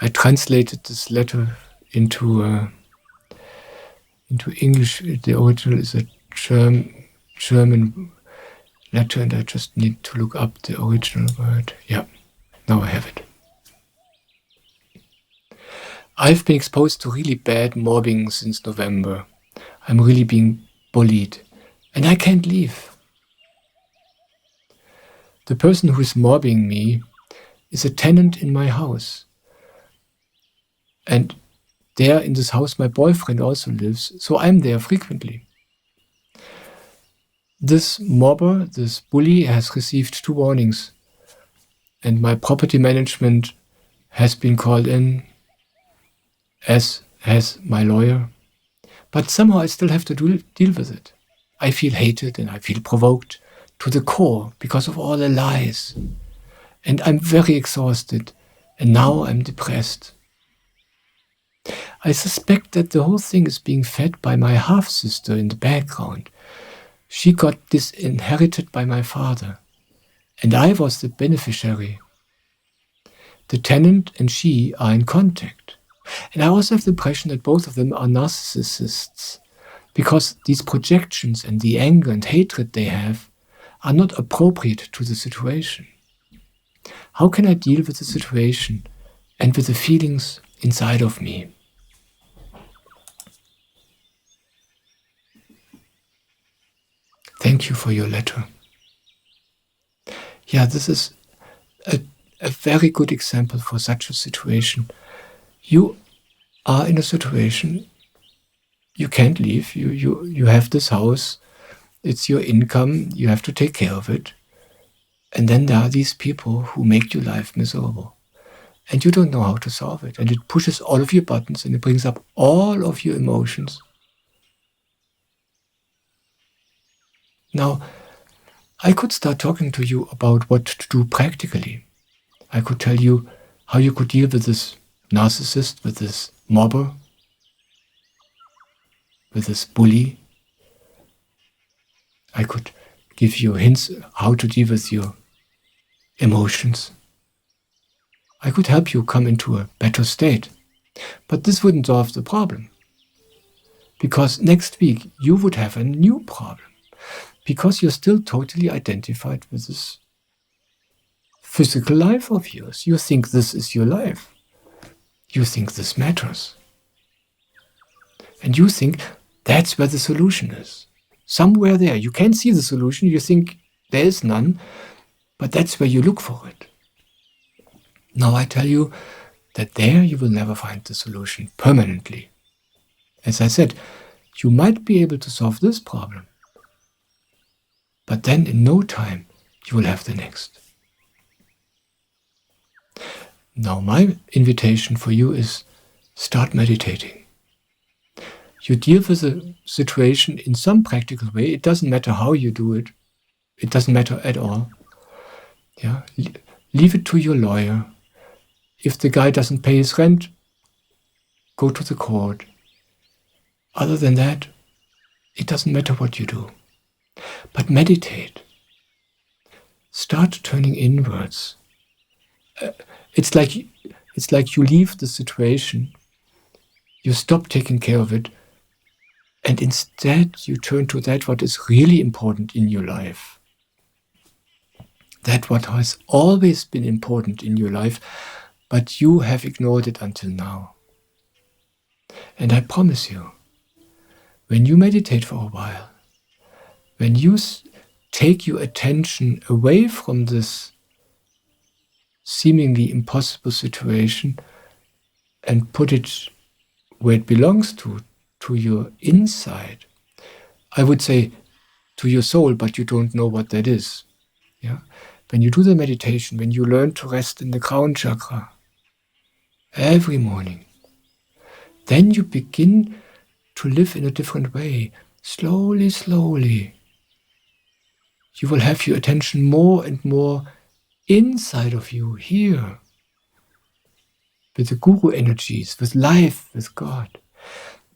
[SPEAKER 1] I translated this letter into English. The original is a German letter, and I just need to look up the original word. Yeah, now I have it. I've been exposed to really bad mobbing since November. I'm really being bullied, and I can't leave. The person who is mobbing me is a tenant in my house. And there in this house my boyfriend also lives, so I'm there frequently. This mobber, this bully, has received 2 warnings, and my property management has been called in, as has my lawyer. But somehow I still have to deal with it. I feel hated and I feel provoked to the core because of all the lies. And I'm very exhausted, and now I'm depressed. I suspect that the whole thing is being fed by my half-sister in the background. She got disinherited by my father, and I was the beneficiary. The tenant and she are in contact. And I also have the impression that both of them are narcissists, because these projections and the anger and hatred they have are not appropriate to the situation. How can I deal with the situation and with the feelings inside of me? Thank you for your letter. Yeah, this is a very good example for such a situation. You are in a situation, you can't leave, you have this house, it's your income, you have to take care of it. And then there are these people who make your life miserable. And you don't know how to solve it. And it pushes all of your buttons and it brings up all of your emotions. Now, I could start talking to you about what to do practically. I could tell you how you could deal with this narcissist, with this mobber, with this bully. I could give you hints how to deal with your emotions. I could help you come into a better state. But this wouldn't solve the problem. Because next week you would have a new problem. Because you're still totally identified with this physical life of yours. You think this is your life. You think this matters. And you think that's where the solution is. Somewhere there. You can't see the solution. You think there is none. But that's where you look for it. Now I tell you that there you will never find the solution permanently. As I said, you might be able to solve this problem. But then in no time you will have the next. Now my invitation for you is start meditating. You deal with a situation in some practical way. It doesn't matter how you do it. It doesn't matter at all. Yeah, leave it to your lawyer. If the guy doesn't pay his rent, go to the court. Other than that, it doesn't matter what you do. But meditate. Start turning inwards. It's like you leave the situation, you stop taking care of it, and instead you turn to that what is really important in your life. That what has always been important in your life, but you have ignored it until now. And I promise you, when you meditate for a while, when you take your attention away from this seemingly impossible situation and put it where it belongs to your inside, I would say to your soul, but you don't know what that is. Yeah? When you do the meditation, when you learn to rest in the crown chakra every morning, then you begin to live in a different way. Slowly, slowly, you will have your attention more and more inside of you, here, with the guru energies, with life, with God.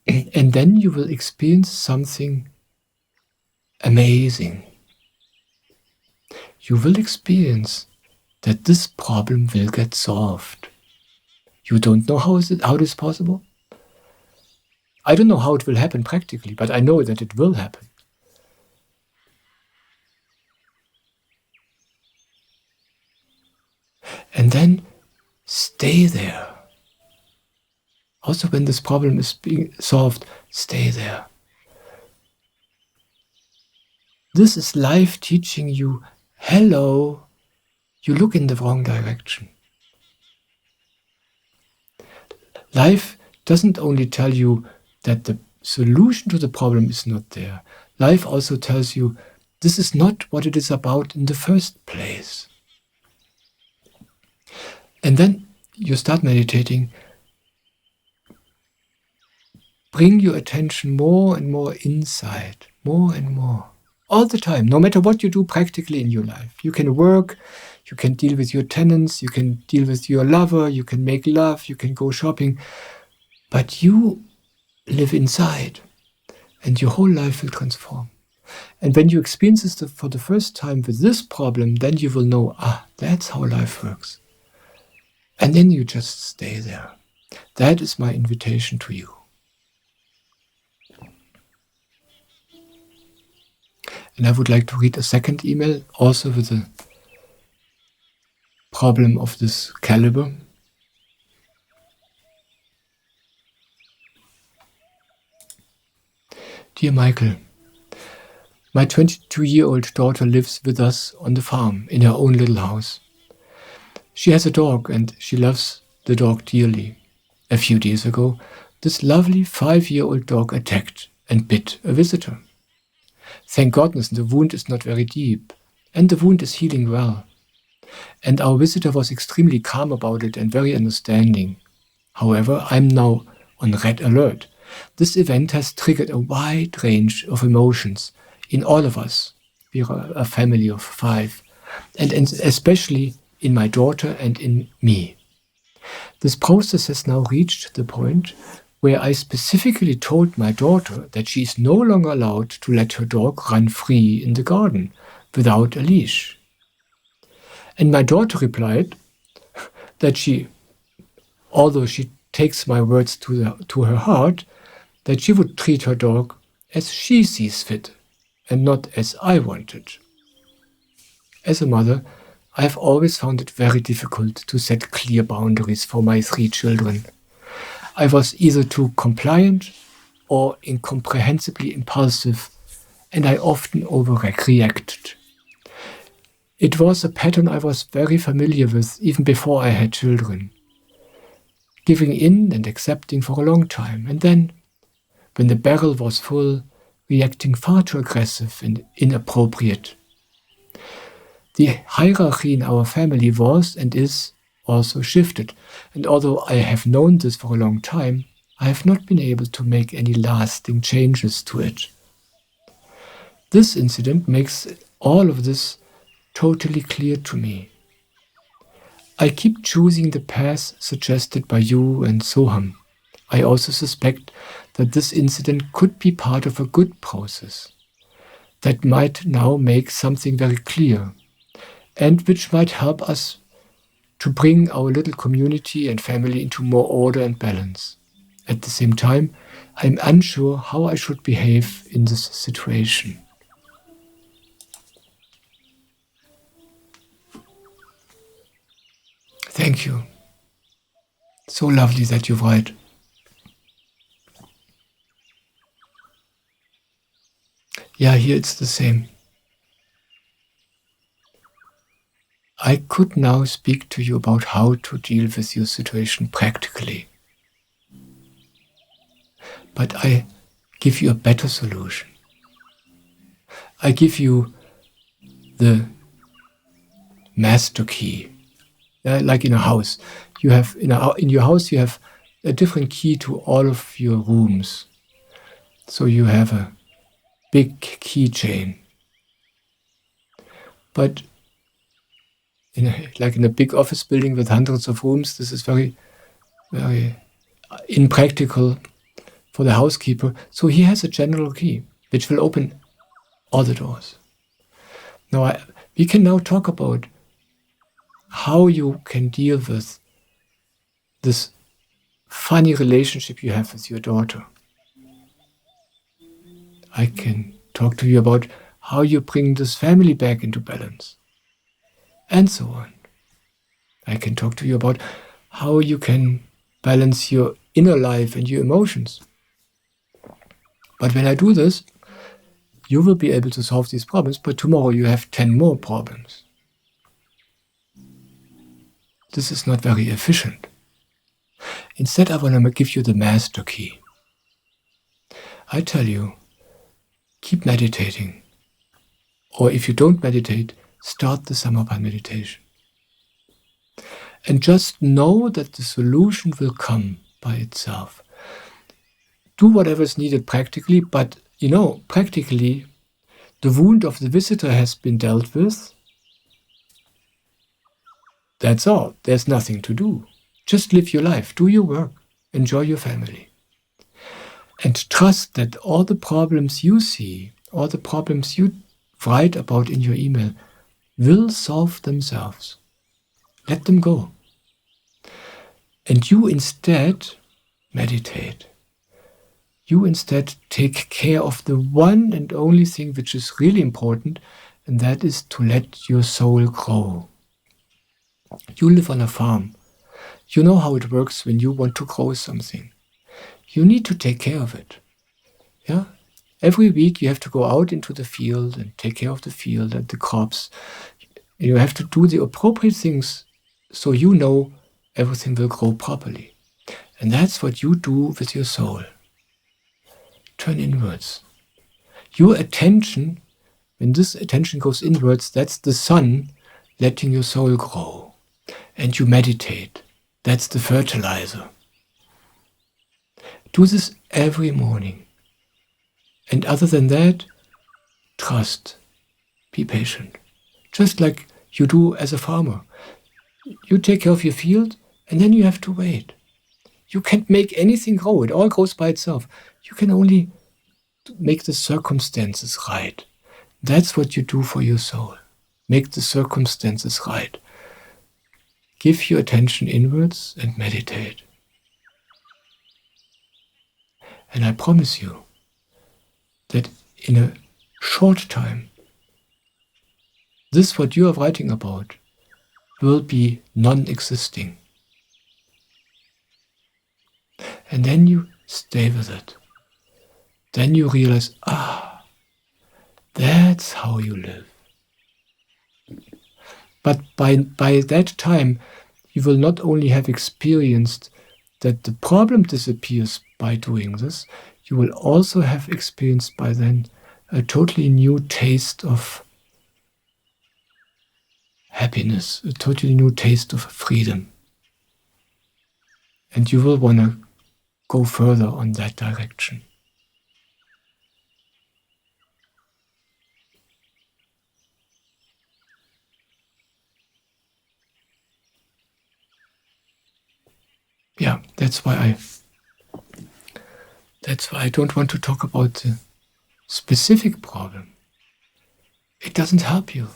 [SPEAKER 1] And then you will experience something amazing. You will experience that this problem will get solved. You don't know how this is possible? I don't know how it will happen practically, but I know that it will happen. And then stay there. Also, when this problem is being solved, stay there. This is life teaching you, hello, you look in the wrong direction. Life doesn't only tell you that the solution to the problem is not there. Life also tells you this is not what it is about in the first place. And then you start meditating. Bring your attention more and more inside, more and more. All the time, no matter what you do practically in your life. You can work, you can deal with your tenants, you can deal with your lover, you can make love, you can go shopping. But you live inside, and your whole life will transform. And when you experience this for the first time with this problem, then you will know, that's how life works. And then you just stay there. That is my invitation to you. And I would like to read a second email, also with a problem of this caliber. Dear Michael, my 22-year-old daughter lives with us on the farm in her own little house. She has a dog and she loves the dog dearly. A few days ago, this lovely 5-year-old dog attacked and bit a visitor. Thank goodness the wound is not very deep, and the wound is healing well. And our visitor was extremely calm about it and very understanding. However, I'm now on red alert. This event has triggered a wide range of emotions in all of us. We are a family of 5, and especially in my daughter and in me. This process has now reached the point where I specifically told my daughter that she is no longer allowed to let her dog run free in the garden without a leash. And my daughter replied that although she takes my words to her heart, that she would treat her dog as she sees fit and not as I wanted. As a mother, I have always found it very difficult to set clear boundaries for my 3 children. I was either too compliant or incomprehensibly impulsive, and I often overreacted. It was a pattern I was very familiar with even before I had children. Giving in and accepting for a long time, and then, when the barrel was full, reacting far too aggressive and inappropriate. The hierarchy in our family was and is also shifted, and although I have known this for a long time, I have not been able to make any lasting changes to it. This incident makes all of this totally clear to me. I keep choosing the path suggested by you and Soham. I also suspect that this incident could be part of a good process that might now make something very clear, and which might help us to bring our little community and family into more order and balance. At the same time, I'm unsure how I should behave in this situation. Thank you. So lovely that you write. Yeah, here it's the same. I could now speak to you about how to deal with your situation practically. But I give you a better solution. I give you the master key. Like in a house. You have in your house you have a different key to all of your rooms. So you have a big keychain. But like in a big office building with hundreds of rooms, this is very, very impractical for the housekeeper. So he has a general key, which will open all the doors. Now, we can now talk about how you can deal with this funny relationship you have with your daughter. I can talk to you about how you bring this family back into balance, and so on. I can talk to you about how you can balance your inner life and your emotions. But when I do this, you will be able to solve these problems, but tomorrow you have 10 more problems. This is not very efficient. Instead, I want to give you the master key. I tell you, keep meditating. Or if you don't meditate, start the Samarpan meditation. And just know that the solution will come by itself. Do whatever is needed practically, but practically, the wound of the visitor has been dealt with. That's all. There's nothing to do. Just live your life, do your work, enjoy your family. And trust that all the problems you see, all the problems you write about in your email, will solve themselves. Let them go. And you instead meditate. You instead take care of the one and only thing which is really important, and that is to let your soul grow. You live on a farm. You know how it works when you want to grow something. You need to take care of it. Yeah? Every week you have to go out into the field and take care of the field and the crops. You have to do the appropriate things so you know everything will grow properly. And that's what you do with your soul. Turn inwards. Your attention, when this attention goes inwards, that's the sun letting your soul grow. And you meditate. That's the fertilizer. Do this every morning. And other than that, trust. Be patient. Just like you do as a farmer. You take care of your field, and then you have to wait. You can't make anything grow. It all grows by itself. You can only make the circumstances right. That's what you do for your soul. Make the circumstances right. Give your attention inwards and meditate. And I promise you that in a short time, this what you are writing about will be non-existing. And then you stay with it. Then you realize, that's how you live. But by that time, you will not only have experienced that the problem disappears by doing this, you will also have experienced by then a totally new taste of happiness, a totally new taste of freedom. And you will want to go further on that direction. Yeah, that's why I don't want to talk about the specific problem. It doesn't help you.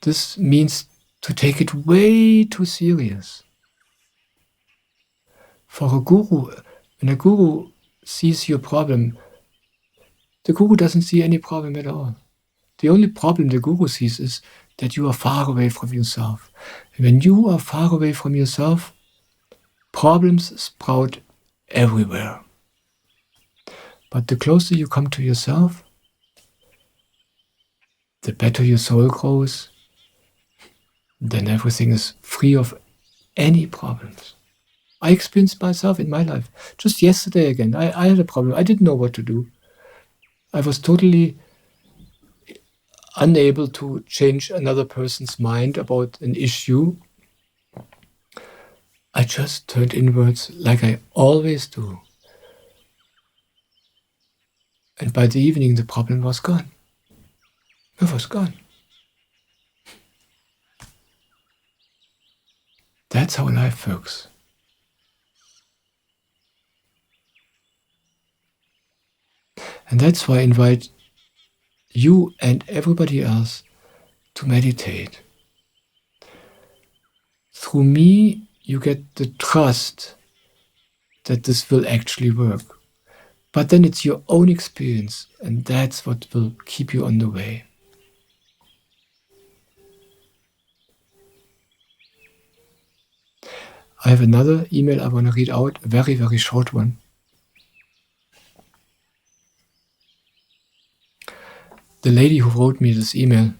[SPEAKER 1] This means to take it way too serious. For a guru, when a guru sees your problem, the guru doesn't see any problem at all. The only problem the guru sees is that you are far away from yourself. And when you are far away from yourself, problems sprout everywhere. But the closer you come to yourself, the better your soul grows, then everything is free of any problems. I experienced myself in my life. Just yesterday again, I had a problem. I didn't know what to do. I was totally unable to change another person's mind about an issue. I just turned inwards like I always do. And by the evening, the problem was gone. It was gone. That's how life works. And that's why I invite you and everybody else to meditate. Through me, you get the trust that this will actually work. But then it's your own experience, and that's what will keep you on the way. I have another email I want to read out, a very, very short one. The lady who wrote me this email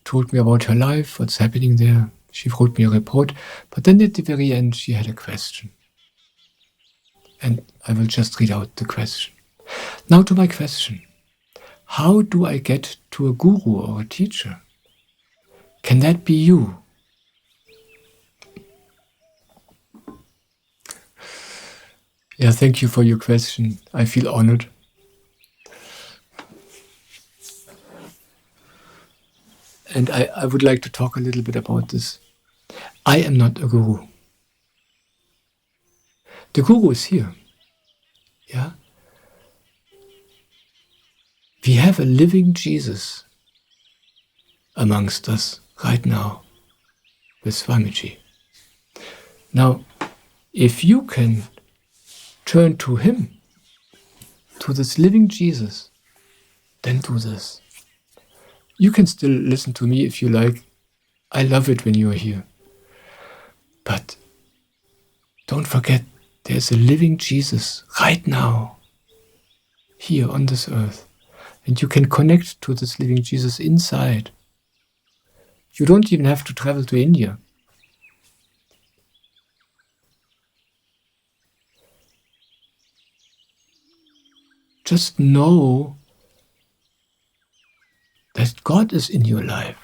[SPEAKER 1] told me about her life, what's happening there. She wrote me a report, but then at the very end she had a question. And I will just read out the question. Now to my question. How do I get to a guru or a teacher? Can that be you? Yeah, thank you for your question. I feel honored. And I would like to talk a little bit about this. I am not a guru. The guru is here. Yeah? We have a living Jesus amongst us right now with Swamiji. Now, if you can turn to him, to this living Jesus, then do this. You can still listen to me if you like. I love it when you're here. But don't forget, there's a living Jesus right now, here on this earth. And you can connect to this living Jesus inside. You don't even have to travel to India. Just know that God is in your life.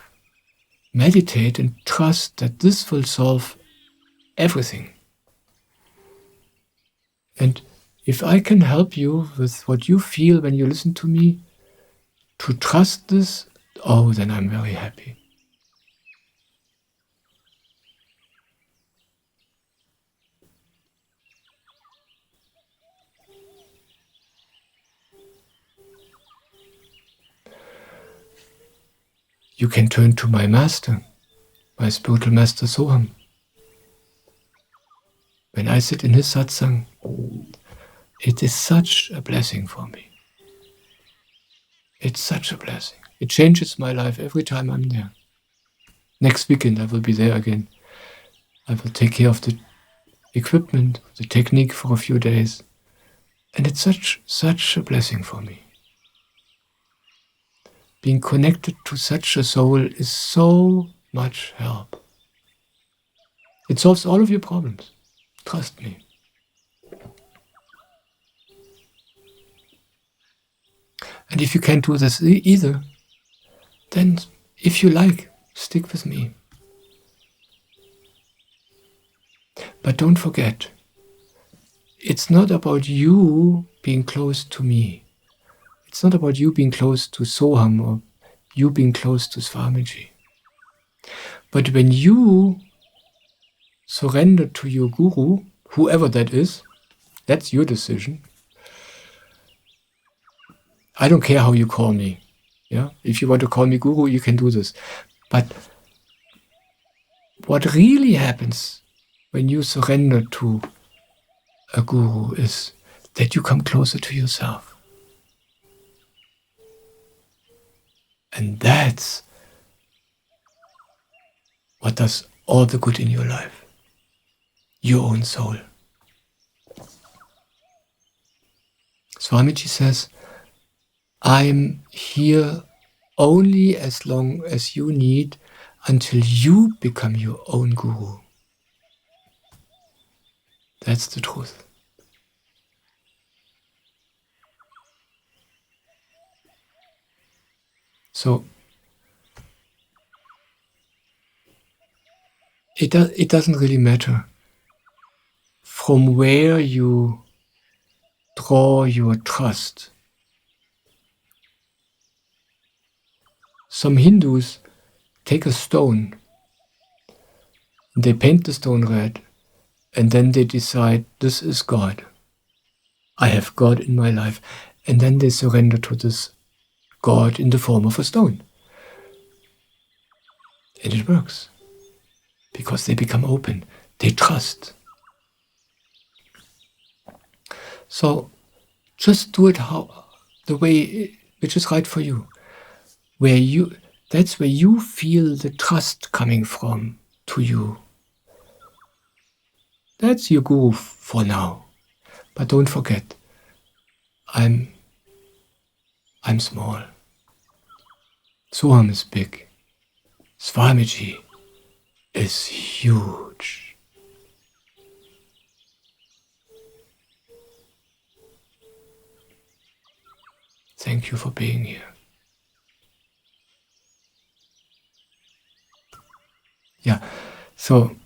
[SPEAKER 1] Meditate and trust that this will solve everything. And if I can help you with what you feel when you listen to me, to trust this, oh, then I'm very happy. You can turn to my master, my spiritual master Soham. When I sit in his satsang, it is such a blessing for me. It's such a blessing. It changes my life every time I'm there. Next weekend I will be there again. I will take care of the equipment, the technique for a few days. And it's such a blessing for me. Being connected to such a soul is so much help. It solves all of your problems. Trust me. And if you can't do this either, then if you like, stick with me. But don't forget, it's not about you being close to me. It's not about you being close to Soham or you being close to Swamiji. But when you surrender to your guru, whoever that is, that's your decision. I don't care how you call me. Yeah, if you want to call me guru, you can do this. But what really happens when you surrender to a guru is that you come closer to yourself. And that's what does all the good in your life. Your own soul. Swamiji says, I'm here only as long as you need until you become your own guru. That's the truth. So it doesn't really matter from where you draw your trust. Some Hindus take a stone, they paint the stone red, and then they decide, this is God. I have God in my life. And then they surrender to this God in the form of a stone. And it works. Because they become open. They trust. So just do it the way which is right for you. That's where you feel the trust coming from to you. That's your guru for now. But don't forget, I'm small. Soham is big. Swamiji is huge. Thank you for being here. Yeah, so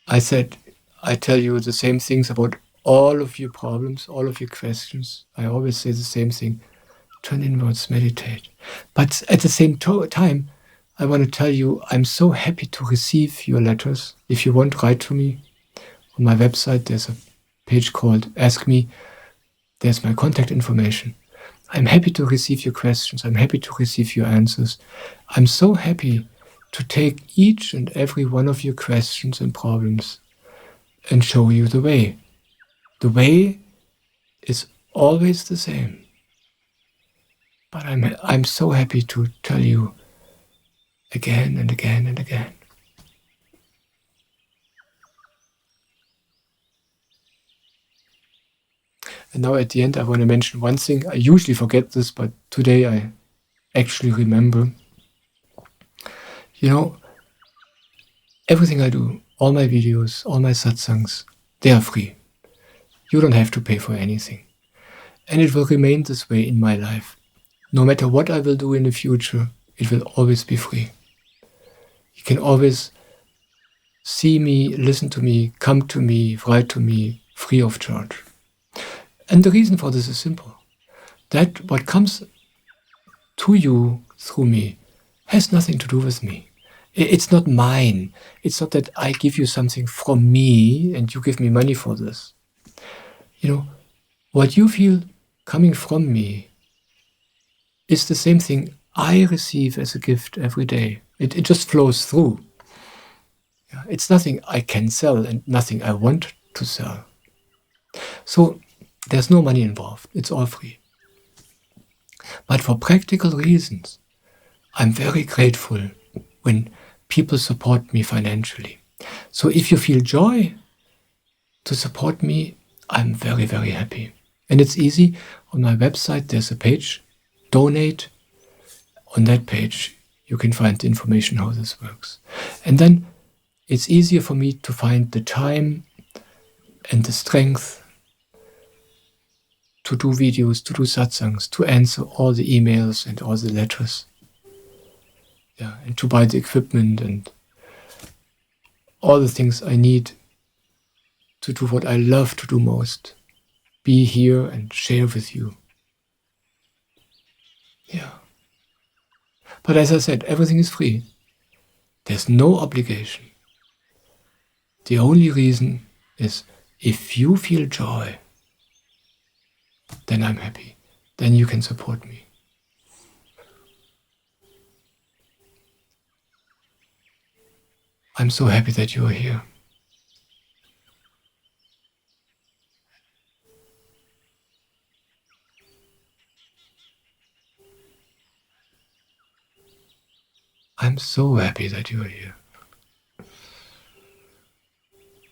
[SPEAKER 1] I said, I tell you the same things about all of your problems, all of your questions. I always say the same thing. Turn inwards, meditate. But at the same time, I want to tell you, I'm so happy to receive your letters. If you want, write to me. On my website, there's a page called Ask Me. There's my contact information. I'm happy to receive your questions. I'm happy to receive your answers. I'm so happy to take each and every one of your questions and problems and show you the way. The way is always the same. But I'm so happy to tell you again and again and again. And now at the end, I want to mention one thing. I usually forget this, but today I actually remember. You know, everything I do, all my videos, all my satsangs, they are free. You don't have to pay for anything. And it will remain this way in my life. No matter what I will do in the future, it will always be free. You can always see me, listen to me, come to me, write to me, free of charge. And the reason for this is simple. That what comes to you through me has nothing to do with me. It's not mine. It's not that I give you something from me and you give me money for this. You know, what you feel coming from me is the same thing I receive as a gift every day. It just flows through. Yeah, it's nothing I can sell and nothing I want to sell. So there's no money involved. It's all free. But for practical reasons, I'm very grateful when people support me financially. So if you feel joy to support me, I'm very, very happy. And it's easy. On my website, there's a page, Donate. On that page, you can find the information how this works. And then it's easier for me to find the time and the strength to do videos, to do satsangs, to answer all the emails and all the letters. Yeah, and to buy the equipment and all the things I need to do what I love to do most. Be here and share with you. Yeah. But as I said, everything is free. There's no obligation. The only reason is if you feel joy, then I'm happy. Then you can support me. I'm so happy that you are here. I'm so happy that you are here.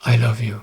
[SPEAKER 1] I love you.